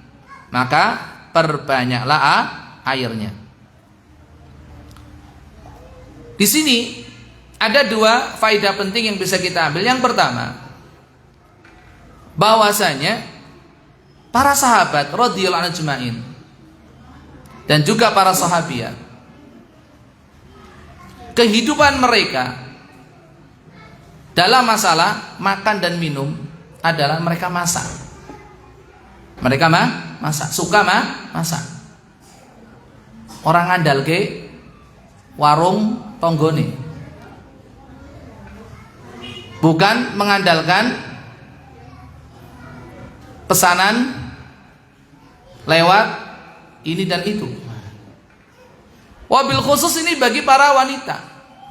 Airnya. Di sini ada dua faedah penting yang bisa kita ambil. Yang pertama, bahwasanya para sahabat radhiyallahu anhum ajma'in dan juga para sahabiat, kehidupan mereka dalam masalah makan dan minum adalah mereka masak. Mereka masak, suka masak. Orang ngandal ke warung tonggone, bukan mengandalkan pesanan lewat ini dan itu. Wabil khusus ini bagi para wanita,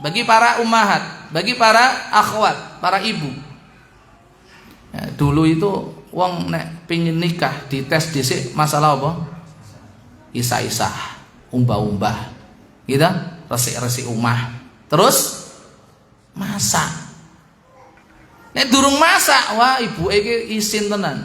bagi para ummahat, bagi para akhwat, para ibu. Ya, dulu itu wong nek pingin nikah dites dhisik masalah apa? Isah-isah, umbah-umbah. Gitu, resik-resik umah. Terus masak. Nek durung masak, wah ibuke iki isin tenan.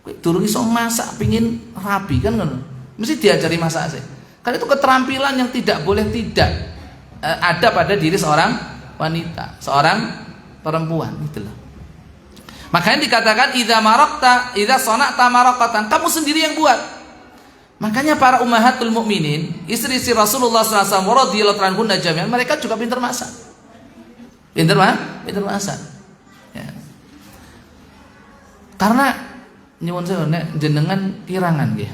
Kowe durung iso masak pingin rabi kan ngono. Mesti diajari masak sih. Karena itu keterampilan yang tidak boleh tidak ada pada diri seorang wanita, seorang perempuan, gitu loh. Makanya dikatakan idza sana'ta maraqatan, kamu sendiri yang buat. Makanya para ummahatul mukminin, istri-istri Rasulullah SAW radhiyallahu anhunna jami'an, mereka juga pintar masak. Pintar masak. Ya. Karena nyuwun sewu nek jenengan kirangan nggih.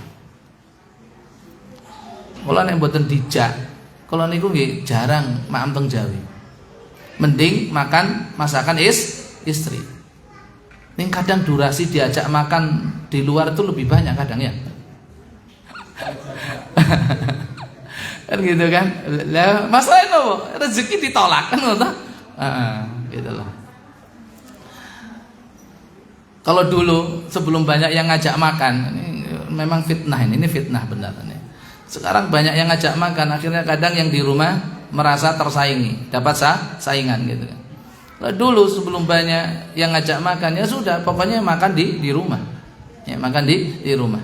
Kula nek mboten dijak, kula niku nggih jarang maem teng Jawi. Mending makan masakan istri. Ini kadang durasi diajak makan di luar itu lebih banyak kadang ya. Kan gitu kan. Lah masalahnya apa? Rezeki ditolak kan ngono. Gitu loh. Kalau dulu sebelum banyak yang ngajak makan, ini memang fitnah ini fitnah benar ini. Sekarang banyak yang ngajak makan, akhirnya kadang yang di rumah merasa tersaingi, dapat saingan gitu kan. Dulu sebelum banyak yang ngajak makan, ya sudah pokoknya makan di rumah. Ya, makan di rumah.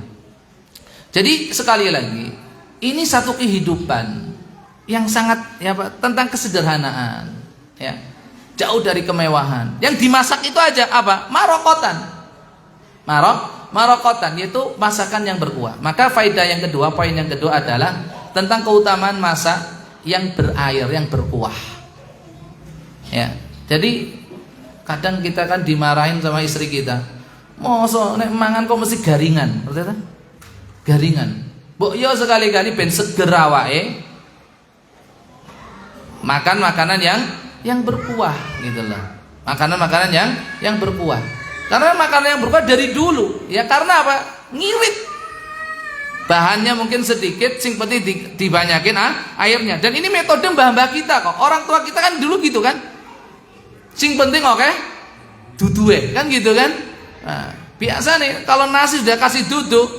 Jadi sekali lagi, ini satu kehidupan yang sangat ya Pak, tentang kesederhanaan, ya. Jauh dari kemewahan. Yang dimasak itu aja apa? Marokotan. Marokotan yaitu masakan yang berkuah. Maka faedah yang kedua, poin yang kedua adalah tentang keutamaan masak yang berair, yang berkuah. Ya. Jadi kadang kita kan dimarahin sama istri kita. Mosok nek mangan kok mesti garingan, ngerti ta? Garingan. Mbok yo sekali-kali ben seger awake. Makan makanan yang berkuah gitu loh. Makanan-makanan yang berkuah. Karena makanan yang berkuah dari dulu, ya karena apa? Ngirit. Bahannya mungkin sedikit, sing penting dibanyakin airnya. Dan ini metode mbah-mbah kita kok. Orang tua kita kan dulu gitu kan. Sing penting oke, duduhe kan gitu kan. Nah, biasa nih kalau nasi sudah kasih duduk,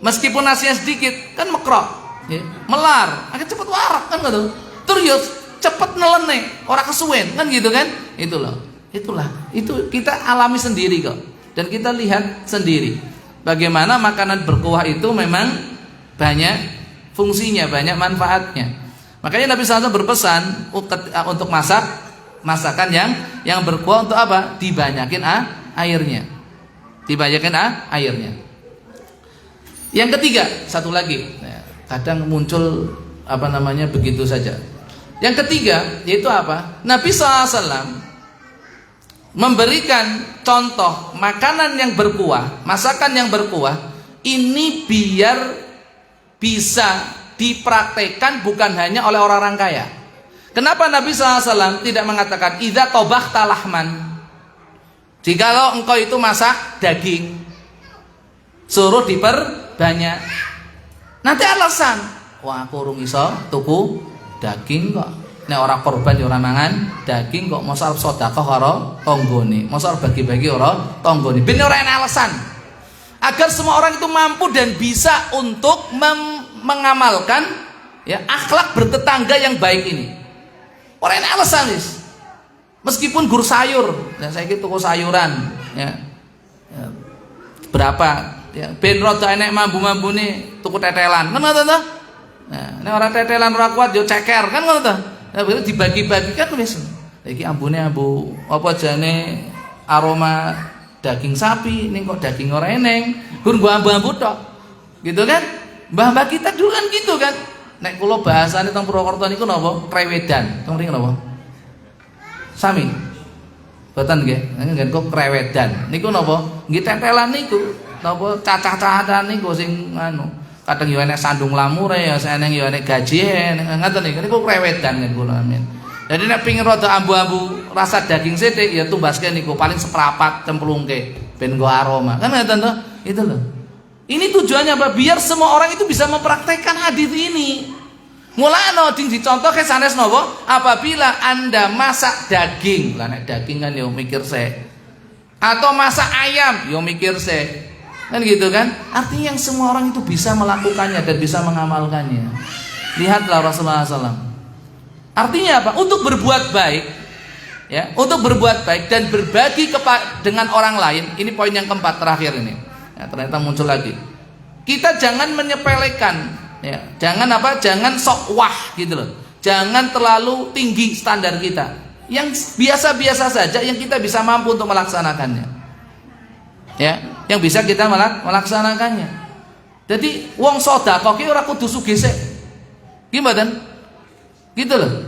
meskipun nasinya sedikit kan mekrok, ya, melar, akan cepet warak kan gitu. Terus ya cepet nelene, ora kesuwen kan gitu kan. Itulah itu kita alami sendiri kok. Dan kita lihat sendiri bagaimana makanan berkuah itu memang banyak fungsinya, banyak manfaatnya. Makanya Nabi SAW berpesan untuk masakan yang berkuah untuk apa? Dibanyakin airnya. Dibanyakin airnya. Yang ketiga, satu lagi. Kadang muncul begitu saja. Yang ketiga yaitu apa? Nabi SAW memberikan contoh makanan yang berkuah, masakan yang berkuah. Ini biar bisa dipraktekkan bukan hanya oleh orang-orang kaya. Kenapa Nabi SAW tidak mengatakan idza tabakhta lahman? Jikalau engkau itu masak daging, suruh diperbanyak. Nanti alasan, wah aku urung iso tuku daging kok. Nek ora korban ya ora mangan daging kok, mosok sedekah karo tanggane, mosok bagi-bagi ora tanggane. Ben ora enak alasan. Agar semua orang itu mampu dan bisa untuk mengamalkan ya akhlak bertetangga yang baik ini. Ora enak alasan wis. Meskipun gur sayur, ya saya tuku sayuran ya. Berapa ya ben rada enek mambu-mambune tuku tetelan. Kan ngono to? Nah, nek ora tetelan ora kuat yo ceker kan ngono to. Nah, dibagi-bagikan wis. Iki ambune ambu apa jane aroma daging sapi, ning kok daging ora eneng. Gur gua ambu-ambu tok. Gitu kan? Mbah-mbah kita dulu kan gitu kan. Nek kula bahasane teng Purwokerto niku napa? Krewedan. Teng mriki napa? Sami. Boten nggih. Nggih kok krewedan. Niku napa? Nggih tetelan niku. Napa cacah-cacahan niku sing anu. Kadang yo enek sandung lamure ya, seneng yo enek gaji ngoten niku krewedan kan kula amin. Jadi nek pengin rada ambu-ambu rasa daging sithik ya tumbaske niku paling seprapat cemplungke ben go aroma. Kan ngoten to? Itu loh. Ini tujuannya apa? Biar semua orang itu bisa mempraktekkan hadis ini. Mulane dicontohke sanes napa? Apabila Anda masak daging, lah nek daging kan yo mikir sik. Atau masak ayam, yo mikir sik. Kan gitu kan? Artinya yang semua orang itu bisa melakukannya dan bisa mengamalkannya. Lihatlah Rasulullah SAW. Artinya apa? Untuk berbuat baik, ya, untuk berbuat baik dan berbagi dengan orang lain. Ini poin yang keempat terakhir ini. Ya, ternyata muncul lagi. Kita jangan menyepelekan, ya, jangan apa? Jangan sok wah gitu loh. Jangan terlalu tinggi standar kita. Yang biasa-biasa saja yang kita bisa mampu untuk melaksanakannya. Ya, yang bisa kita melaksanakannya. Jadi wong sedekah ki ora kudu sugih sik. Gimana? Gitu loh.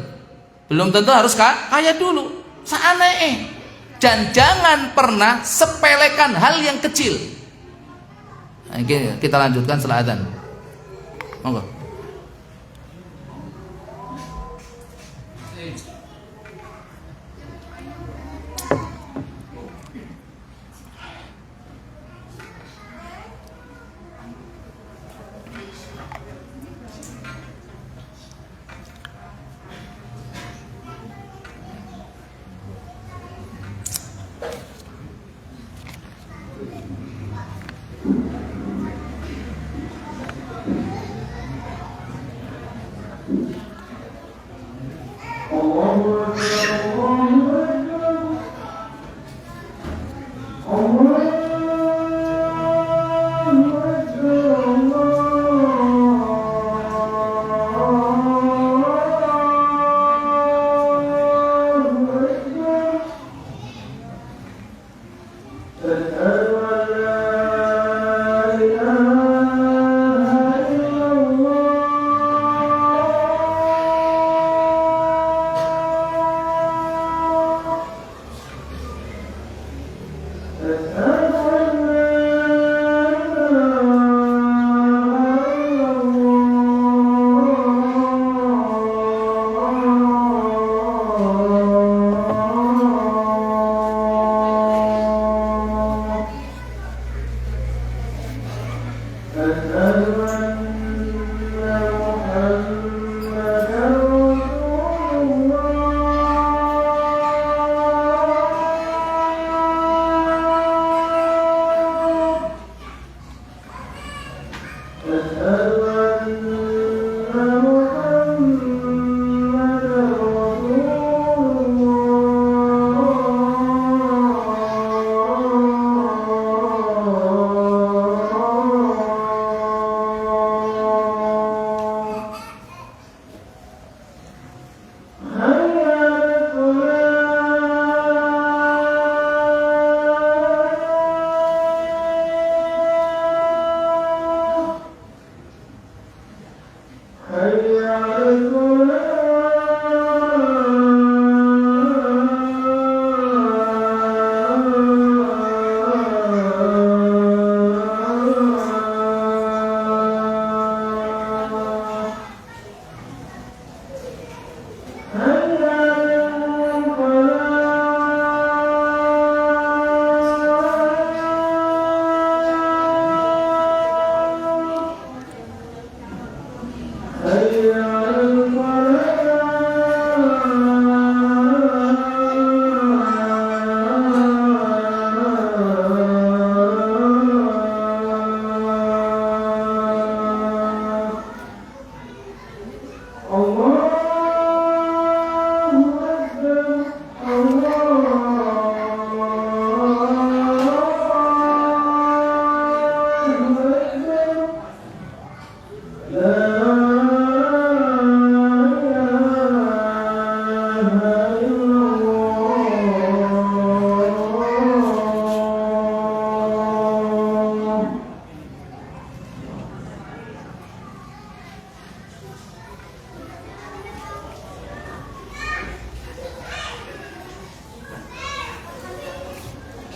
Belum tentu harus kaya dulu. Saanee. Dan jangan pernah sepelekan hal yang kecil. Nah, kita lanjutkan setelah adzan. Monggo.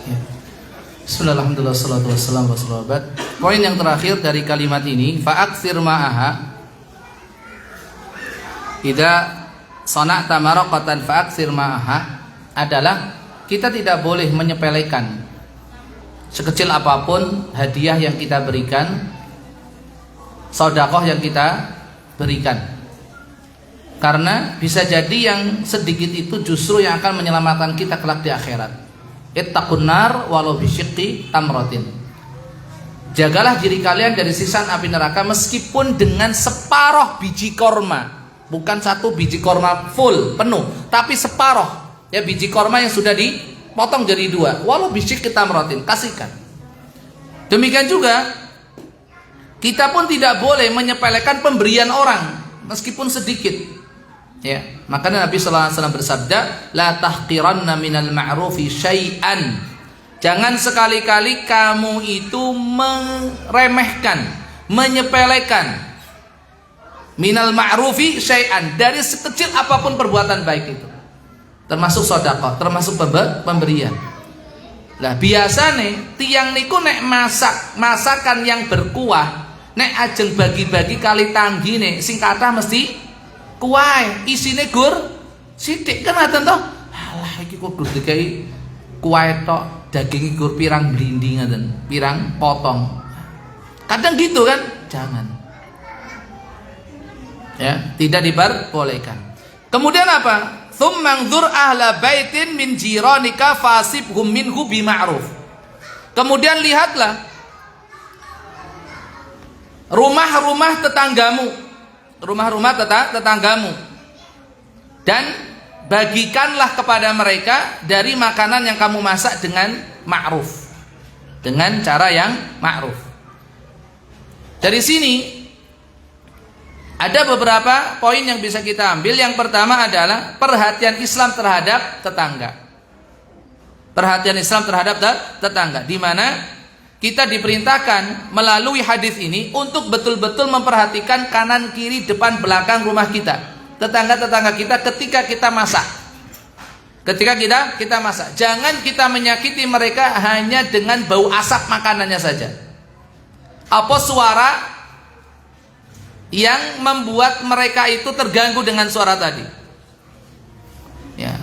Ya. Bismillah, alhamdulillah, salatu wassalam rasulullah. Poin yang terakhir dari kalimat ini, fa'aktsir ma'aha. Idza sana'ta maraqatan fa'aktsir ma'aha, adalah kita tidak boleh menyepelekan sekecil apapun hadiah yang kita berikan, sedekah yang kita berikan. Karena bisa jadi yang sedikit itu justru yang akan menyelamatkan kita kelak di akhirat. Ittaqun nar walau bisyiqqi tamratin. Jagalah diri kalian dari siksa api neraka meskipun dengan separuh biji korma. Bukan satu biji korma full, penuh, tapi separuh. Ya, biji korma yang sudah dipotong jadi dua. Walau bisyiqqi tamratin, kasihkan. Demikian juga kita pun tidak boleh menyepelekan pemberian orang meskipun sedikit. Ya, makanya Nabi sallallahu alaihi wasallam bersabda, la tahqiranna minal ma'rufi syai'an. Jangan sekali-kali kamu itu meremehkan, menyepelekan minal ma'rufi syai'an, dari sekecil apapun perbuatan baik itu. Termasuk sedekah, termasuk pemberian. Lah biasane tiang niku nek masakan yang berkuah, nek ajeng bagi-bagi kali tanggi nek sing kathah mesti kuah, isine gur sithik kan ngoten to. Alah iki kudu dikai kuah tok, daging gur pirang blindi ngoten, pirang potong. Kadang gitu kan? Jangan. Ya, tidak diperbolehkan. Kemudian apa? Tsummanzur ahla baitin min jiranika fasibhum minhu bima'ruf. Kemudian lihatlah rumah-rumah tetanggamu, rumah-rumah tetanggamu, dan bagikanlah kepada mereka dari makanan yang kamu masak dengan ma'ruf, dengan cara yang ma'ruf. Dari sini ada beberapa poin yang bisa kita ambil. Yang pertama adalah perhatian Islam terhadap tetangga. Perhatian Islam terhadap tetangga, di mana kita diperintahkan melalui hadis ini untuk betul-betul memperhatikan kanan, kiri, depan, belakang rumah kita, tetangga-tetangga kita ketika kita masak. Ketika kita masak, jangan kita menyakiti mereka hanya dengan bau asap makanannya saja. Apa suara yang membuat mereka itu terganggu dengan suara tadi? Ya,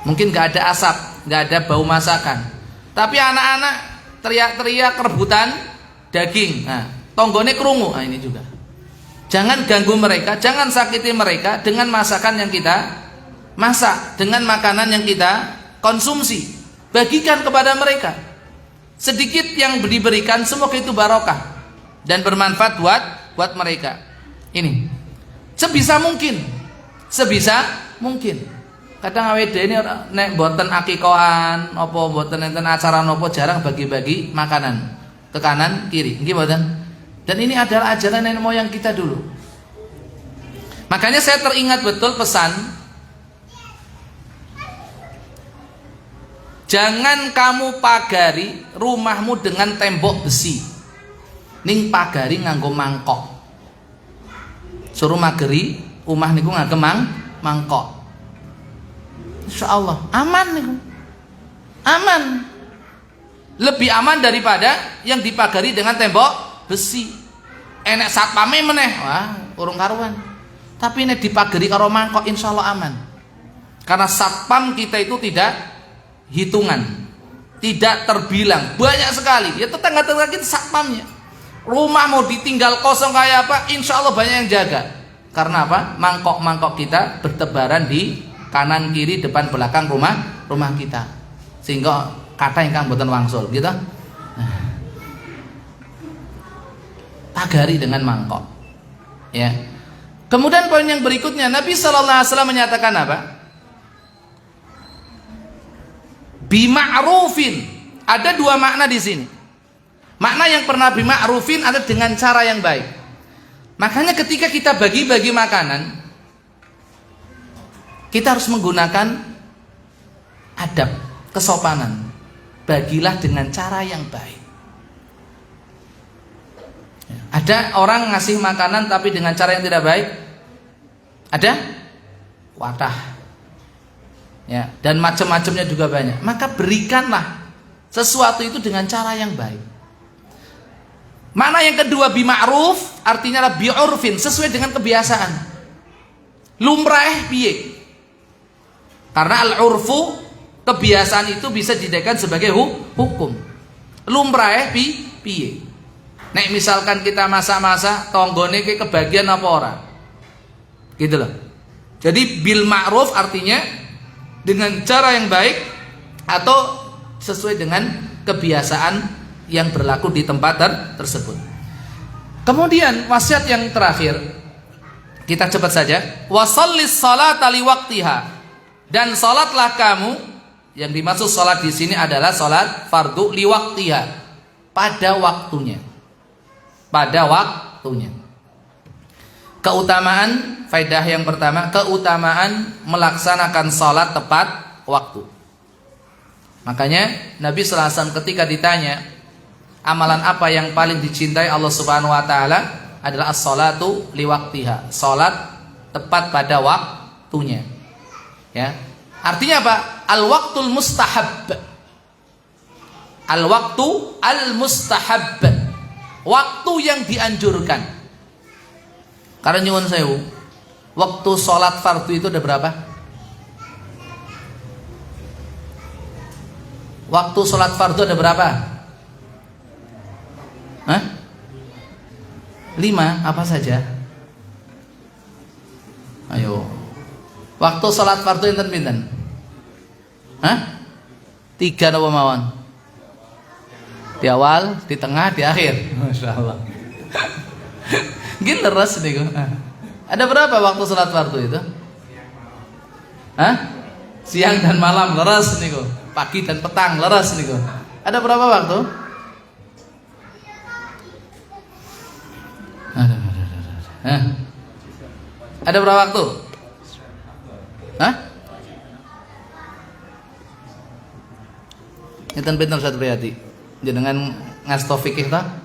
mungkin gak ada asap, gak ada bau masakan, tapi anak-anak teriak-teriak rebutan daging. Nah, tonggone krungu. Nah, ini juga. Jangan ganggu mereka, jangan sakiti mereka dengan masakan yang kita masak, dengan makanan yang kita konsumsi. Bagikan kepada mereka. Sedikit yang diberikan semoga itu barokah dan bermanfaat buat mereka. Ini sebisa mungkin. Kadang awake dhewe nek mboten akikohan apa mboten enten acara napa jarang bagi-bagi makanan ke kanan kiri, nggih mboten? Dan ini adalah ajaran nenek moyang kita dulu. Makanya saya teringat betul pesan, jangan kamu pagari rumahmu dengan tembok besi, ning pagari nganggo mangkok. Suruh mageri rumah niku nganggo mangkok. Insyaallah aman niku. Aman. Lebih aman daripada yang dipagari dengan tembok besi. Enek satpame meneh, wah urung karuan. Tapi nek dipagari karo mangkok insyaallah aman. Karena satpam kita itu tidak hitungan, tidak terbilang, banyak sekali. Ya tetangga-tetangga kita satpamnya. Rumah mau ditinggal kosong kayak apa, insya Allah banyak yang jaga. Karena apa? Mangkok-mangkok kita bertebaran di kanan, kiri, depan, belakang rumah kita. Sehingga kata yang kang boten wangsul, gitu. Pagari dengan mangkok. Ya. Kemudian poin yang berikutnya, Nabi sallallahu alaihi wasallam menyatakan apa? Bima'rufin. Ada dua makna di sini. Makna yang pernah bima'rufin ada dengan cara yang baik. Makanya ketika kita bagi-bagi makanan, kita harus menggunakan adab, kesopanan. Bagilah dengan cara yang baik. Ada orang ngasih makanan tapi dengan cara yang tidak baik. Ada? Wadah. Ya, dan macam-macamnya juga banyak. Maka berikanlah sesuatu itu dengan cara yang baik. Mana yang kedua bima'ruf, artinya adalah bi'urfin, sesuai dengan kebiasaan. Lumrah piye? Karena al-urfu, kebiasaan itu bisa dijadikan sebagai hukum. Lumrah piye? Nek misalkan kita masak-masak, tonggone ke kebagian apa ora? Gitu loh. Jadi bil ma'ruf artinya dengan cara yang baik atau sesuai dengan kebiasaan yang berlaku di tempat tersebut. Kemudian wasiat yang terakhir, kita cepat saja. Wasallis salata liwaqtiha, dan salatlah kamu, yang dimaksud salat di sini adalah salat fardu liwaqtiha, pada waktunya. Pada waktunya. Keutamaan, faedah yang pertama, keutamaan melaksanakan salat tepat waktu. Makanya Nabi sallallahu alaihi wasallam ketika ditanya amalan apa yang paling dicintai Allah Subhanahu wa taala, adalah as-salatu liwaqtiha, salat tepat pada waktunya. Ya. Artinya apa? Al-waqtul mustahab. Al-waqtu al-mustahab. Waktu yang dianjurkan. Karena nyuwun sewu, waktu salat fardu itu ada berapa? Waktu salat fardu ada berapa? Hah? 5, apa saja? Ayo. Waktu salat fardu enten pinten? Hah? 3 napa mawon? Di awal, di tengah, di akhir. Masyaallah. Gini leres niku. Ada berapa waktu salat fardu itu? Hah? Siang dan malam leres niku. Pagi dan petang leres niku. Ada berapa waktu? Ada berapa waktu? Hah? Enten pinten Ustaz Priyadi. Jenengan ngasto fikih ta?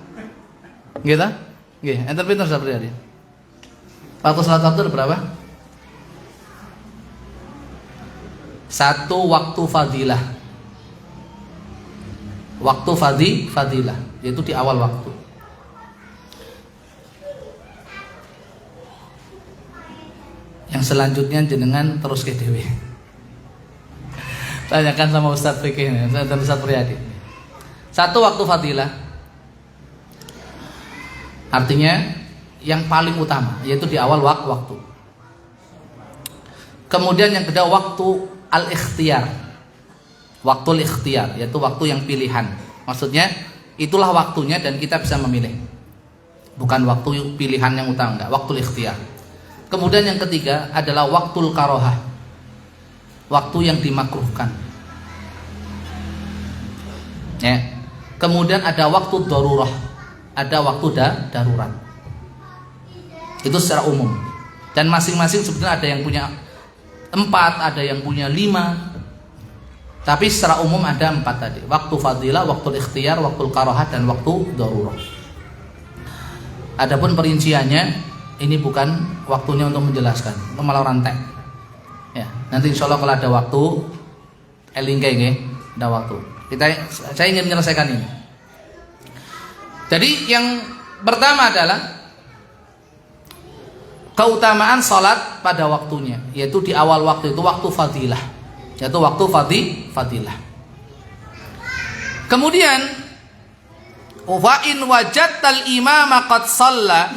Nggih ta? Nggih, enten pinten Ustaz Priyadi. Waktu salat fardu ada berapa? 1 waktu fadilah. Waktu fadilah, yaitu di awal waktu. Yang selanjutnya jenengan terus ke dewe. Tanyakan sama Ustaz Fikih, Ustaz Priyadi. 1 waktu fadilah, artinya yang paling utama, yaitu di awal waktu. Kemudian yang kedua waktu al-ikhtiyar. Waktu al-ikhtiyar, yaitu waktu yang pilihan. Maksudnya itulah waktunya dan kita bisa memilih. Bukan waktu pilihan yang utama, enggak, waktu al-ikhtiyar. Kemudian yang ketiga adalah waktul karohah, waktu yang dimakruhkan. Ya. Kemudian ada waktu darurah, ada waktu darurat. Itu secara umum. Dan masing-masing sebetulnya ada yang punya 4, ada yang punya 5. Tapi secara umum ada 4 tadi. Waktu fadilah, waktu ikhtiyar, waktu karohah, dan waktu darurah. Adapun perinciannya, ini bukan waktunya untuk menjelaskan, untuk malah rantai. Ya, nanti insya Allah kalau ada waktu, ada waktu. Saya ingin menyelesaikan ini. Jadi yang pertama adalah keutamaan salat pada waktunya, yaitu di awal waktu itu waktu fadilah, yaitu waktu fadilah. Kemudian wa in wajadtal imama qad shalla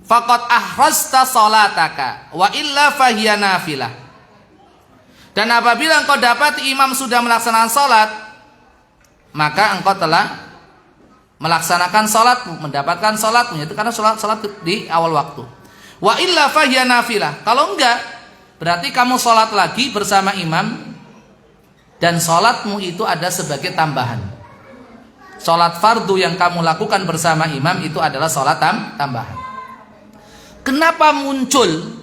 faqad ahrasta salataka wa illa fahiya nafilah. Dan apabila engkau dapat imam sudah melaksanakan salat, maka engkau telah melaksanakan salatmu, mendapatkan salatmu, itu karena salat di awal waktu. Wa illa fahiya nafilah. Kalau enggak, berarti kamu salat lagi bersama imam dan salatmu itu ada sebagai tambahan. Salat fardu yang kamu lakukan bersama imam itu adalah salat tambahan. Kenapa muncul?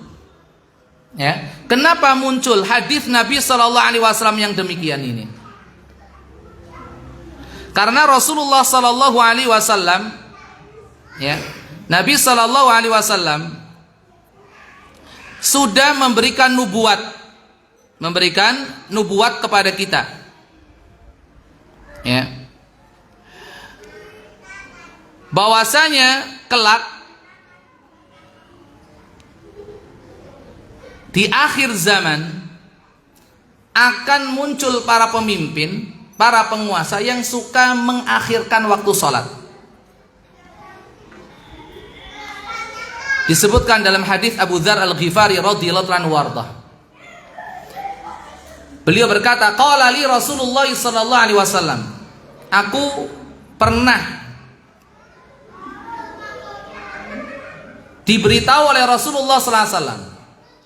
Ya, kenapa muncul hadis Nabi Shallallahu Alaihi Wasallam yang demikian ini? Karena Rasulullah Shallallahu Alaihi Wasallam, ya, Nabi Shallallahu Alaihi Wasallam sudah memberikan nubuat kepada kita. Ya. Bahwasanya kelak di akhir zaman akan muncul para pemimpin, para penguasa yang suka mengakhirkan waktu sholat. Disebutkan dalam hadis Abu Dzar Al-Ghifari radhiyallahu anhu warḍah. Beliau berkata, qala li Rasulullah sallallahu alaihi wasallam. Aku pernah diberitahu oleh Rasulullah sallallahu alaihi wasallam.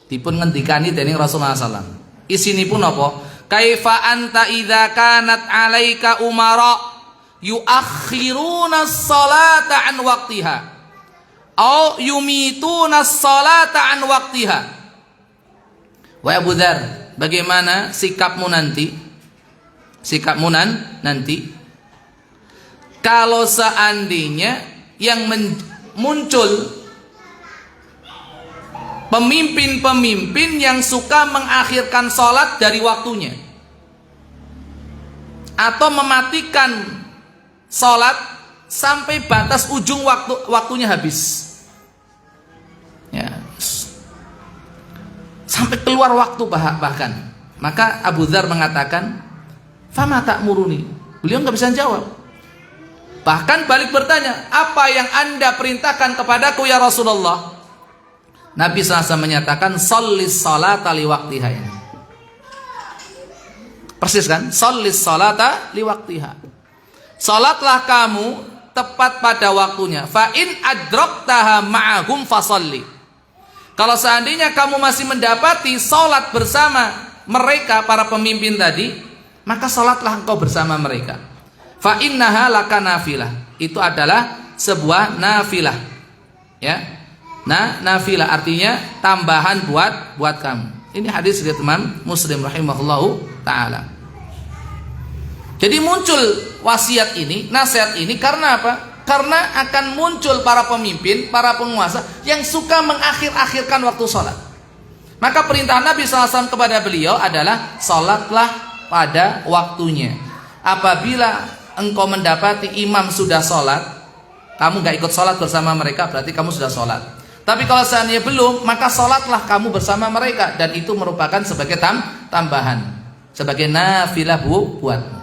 Dipun ngendikani dening Rasulullah sallallahu alaihi wasallam. Isinipun apa? Kaifa anta idza kanat 'alaika umara yuakhiruna as-salata an waqtiha au yumituna as-salata an waqtiha. Wa Abu Dzar, bagaimana sikapmu nanti? Sikapmu nanti kalau seandainya yang muncul pemimpin-pemimpin yang suka mengakhirkan sholat dari waktunya atau mematikan sholat sampai batas ujung waktunya habis, ya, sampai keluar waktu bahkan. Maka Abu Dzar mengatakan, fama ta'muruni. Beliau nggak bisa jawab, bahkan balik bertanya, apa yang Anda perintahkan kepadaku ya Rasulullah? Nabi SAW menyatakan, shollis sholata liwaktiha. Persis kan? Shollis sholata liwaktiha. Sholatlah kamu tepat pada waktunya. Fa in adraktaha ma'ahum fasolli. Kalau seandainya kamu masih mendapati sholat bersama mereka, para pemimpin tadi, maka sholatlah engkau bersama mereka. Fa innaha laka nafilah. Itu adalah sebuah nafilah, ya. Nah, nafilah artinya tambahan buat kamu. Ini hadis riwayat Imam Muslim rahimahullahu taala. Jadi muncul wasiat ini, nasihat ini karena apa? Karena akan muncul para pemimpin, para penguasa yang suka mengakhir-akhirkan waktu sholat. Maka perintah Nabi SAW kepada beliau adalah sholatlah pada waktunya. Apabila engkau mendapati imam sudah sholat, kamu gak ikut sholat bersama mereka, berarti kamu sudah sholat. Tapi kalau seandainya belum, maka sholatlah kamu bersama mereka, dan itu merupakan sebagai tambahan, sebagai nafilah buatmu.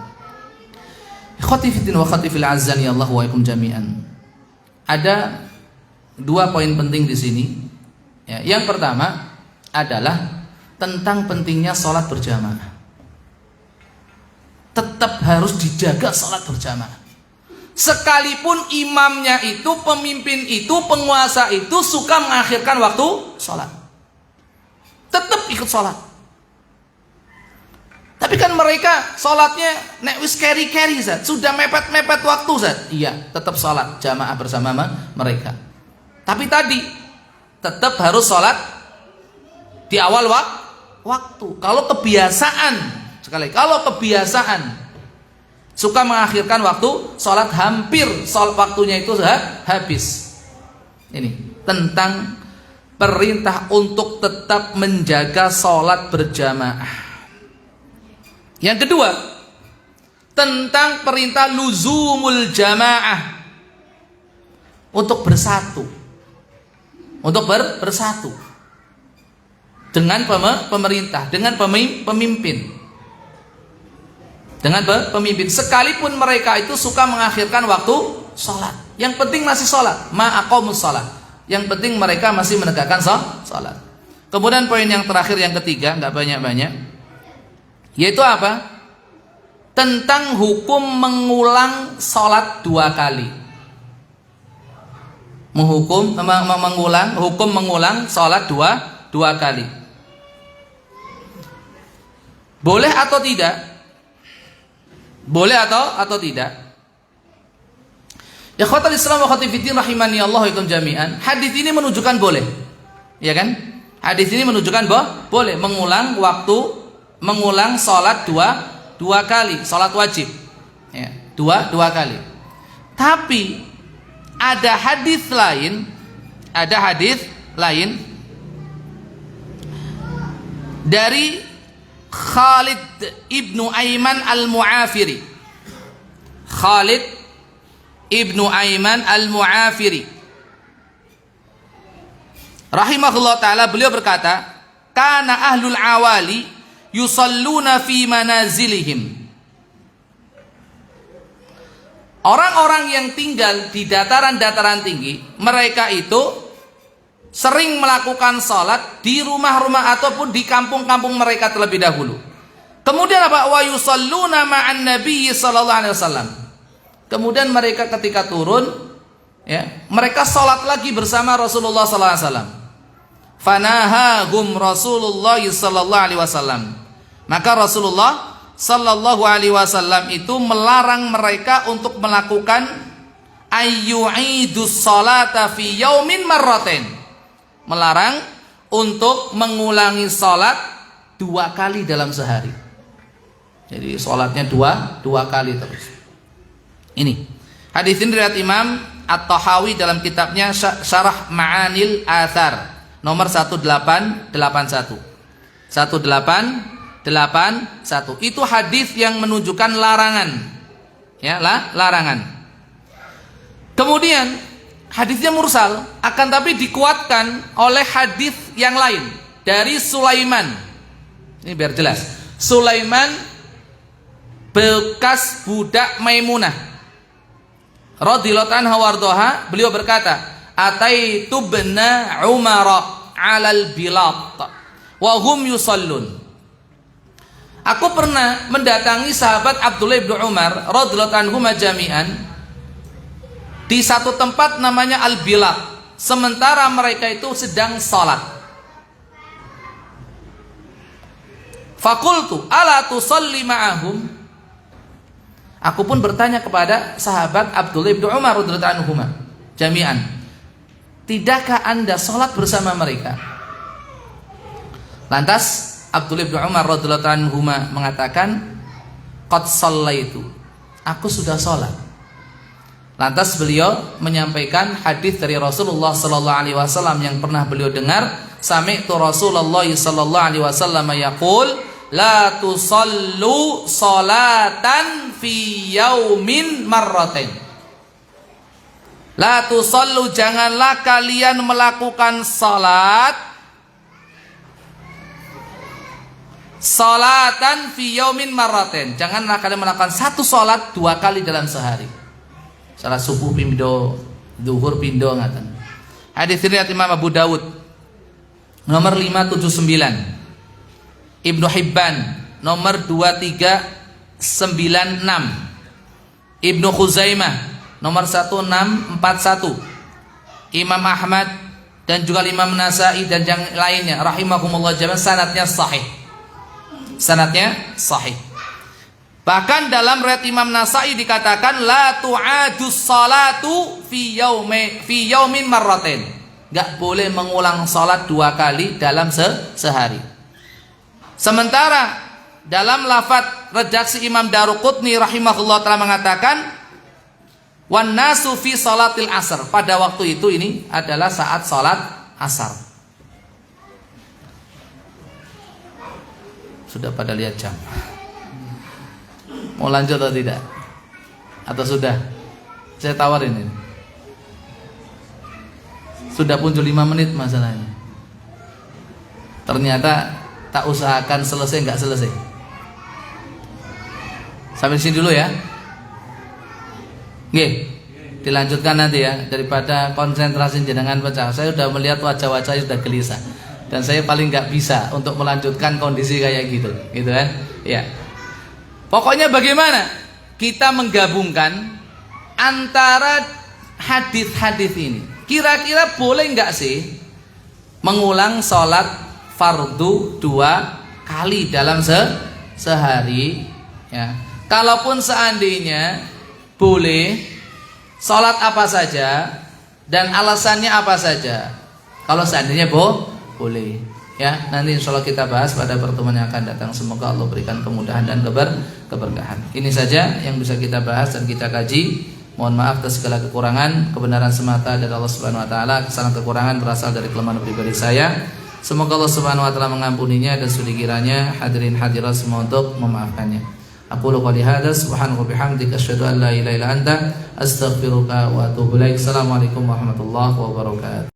Ikhwati fiddin wa khati fil azzani Allah wa ikum jami'an. Ada dua poin penting di sini. Ya, yang pertama adalah tentang pentingnya sholat berjamaah. Tetap harus dijaga sholat berjamaah. Sekalipun imamnya itu, pemimpin itu, penguasa itu suka mengakhirkan waktu sholat, tetap ikut sholat. Tapi kan mereka sholatnya nek wis keri Zat, sudah mepet waktu Zat. Iya, tetap sholat jamaah bersama mereka. Tapi tadi tetap harus sholat di awal waktu. Kalau kebiasaan, kalau kebiasaan suka mengakhirkan waktu sholat, hampir sholat waktunya itu habis. Ini tentang perintah untuk tetap menjaga sholat berjamaah. Yang kedua, tentang perintah luzumul jamaah, untuk bersatu, untuk bersatu dengan pemerintah, dengan pemimpin, dengan pemimpin, sekalipun mereka itu suka mengakhirkan waktu sholat. Yang penting masih sholat, ma'aqamus sholat. Yang penting mereka masih menegakkan sholat. Kemudian poin yang terakhir, yang ketiga, nggak banyak-banyak, yaitu apa? Tentang hukum mengulang sholat 2 kali. Hukum mengulang sholat dua kali. Boleh atau tidak? Boleh atau tidak? Ikhwatal Islam wa akhwati fiddin rahimani Allah wa ikum jami'an. Hadis ini menunjukkan boleh. Ya kan? Hadis ini menunjukkan boleh mengulang sholat dua kali, sholat wajib, ya, dua kali. Tapi ada hadis lain dari Khalid ibnu Aiman al-Mu'afiri Khalid ibnu Aiman al-Mu'afiri rahimahullah ta'ala, beliau berkata, kana ahlul awali yusalluna fi manazilihim. Orang-orang yang tinggal di dataran-dataran tinggi, mereka itu sering melakukan salat di rumah-rumah ataupun di kampung-kampung mereka terlebih dahulu. Kemudian apa? Wa yusalluna ma'an nabiy sallallahu alaihi wasallam. Kemudian mereka ketika turun, ya, mereka salat lagi bersama Rasulullah sallallahu alaihi wasallam. Fanahahum Rasulullah sallallahu alaihi wasallam. Maka Rasulullah sallallahu alaihi wasallam itu melarang mereka untuk melakukan ayyu'idus salata fi yaumin marratain. Melarang untuk mengulangi salat 2 kali dalam sehari. Jadi salatnya dua kali terus. Ini hadis ini riwayat Imam At-Tahawi dalam kitabnya Syarah Ma'anil Athar nomor 1881. 1881 itu hadis yang menunjukkan larangan, ya, larangan. Kemudian hadisnya mursal, akan tapi dikuatkan oleh hadis yang lain dari Sulaiman. Ini biar jelas. Sulaiman bekas budak Maimunah radhiyallahu anha wardoha, beliau berkata, ataitu bna Umar 'alal bilat wa hum yusallun. Aku pernah mendatangi sahabat Abdullah bin Umar radhiyallahu anhum jami'an di satu tempat namanya Al-Bilat, sementara mereka itu sedang salat. Fakultu ala tusalli ma'ahum. Aku pun bertanya kepada sahabat Abdullah bin Umar radhiyallahu anhum jami'an, tidakkah Anda salat bersama mereka? Lantas Abdullah bin Umar radhiyallahu anhu mengatakan, qad shallaitu, aku sudah salat. Lantas beliau menyampaikan hadis dari Rasulullah sallallahu alaihi wasallam yang pernah beliau dengar, sami'tu Rasulullah sallallahu alaihi wasallam yaqul, la tusallu salatan fi yaumin marratain. La tusallu, janganlah kalian melakukan salat salatan fi yaumin marratain. Janganlah kalian melakukan satu salat 2 kali dalam sehari. Salat subuh pindo, zuhur pindo ngaten. Hadis riwayat Imam Abu Dawud nomor 579. Ibnu Hibban nomor 2396. Ibnu Khuzaimah nomor 1641. Imam Ahmad dan juga Imam Nasa'i dan yang lainnya rahimahumullah jami'an, sanadnya sahih. Sanadnya sahih. Bahkan dalam riwayat Imam Nasa'i dikatakan la tu'adus salatu fi yaumin marratain. Enggak boleh mengulang salat 2 kali dalam sehari. Sementara dalam lafaz redaksi Imam Daruqutni rahimahullah telah mengatakan wan nasu fi salatil asr. Pada waktu itu ini adalah saat salat asar. Sudah pada lihat jam? Mau lanjut atau tidak? Atau sudah? Saya tawarin ini. Sudah muncul 5 menit masalahnya. Ternyata tak usahakan selesai, nggak selesai. Sampai sini dulu ya. Oke, dilanjutkan nanti ya, daripada konsentrasi jenengan pecah. Saya sudah melihat wajah-wajah sudah gelisah. Dan saya paling nggak bisa untuk melanjutkan kondisi kayak gitu kan? Ya. Pokoknya bagaimana kita menggabungkan antara hadis-hadis ini? Kira-kira boleh nggak sih mengulang sholat fardu 2 kali dalam sehari? Ya. Kalaupun seandainya boleh, sholat apa saja dan alasannya apa saja? Kalau seandainya boleh, ya, nanti insya Allah kita bahas pada pertemuan yang akan datang. Semoga Allah berikan kemudahan dan keberkahan. Ini saja yang bisa kita bahas dan kita kaji. Mohon maaf atas segala kekurangan. Kebenaran semata dari Allah Subhanahu Wa Taala. Kesalahan kekurangan berasal dari kelemahan pribadi saya. Semoga Allah Subhanahu Wa Taala mengampuninya dan sudi kiranya hadirin hadirat semua untuk memaafkannya. Aku qouli hadza subhanaka wa bihamdika asyhadu an la ilaha illa anta astaghfiruka wa atubu ilaik. Assalamualaikum warahmatullahi wabarakatuh.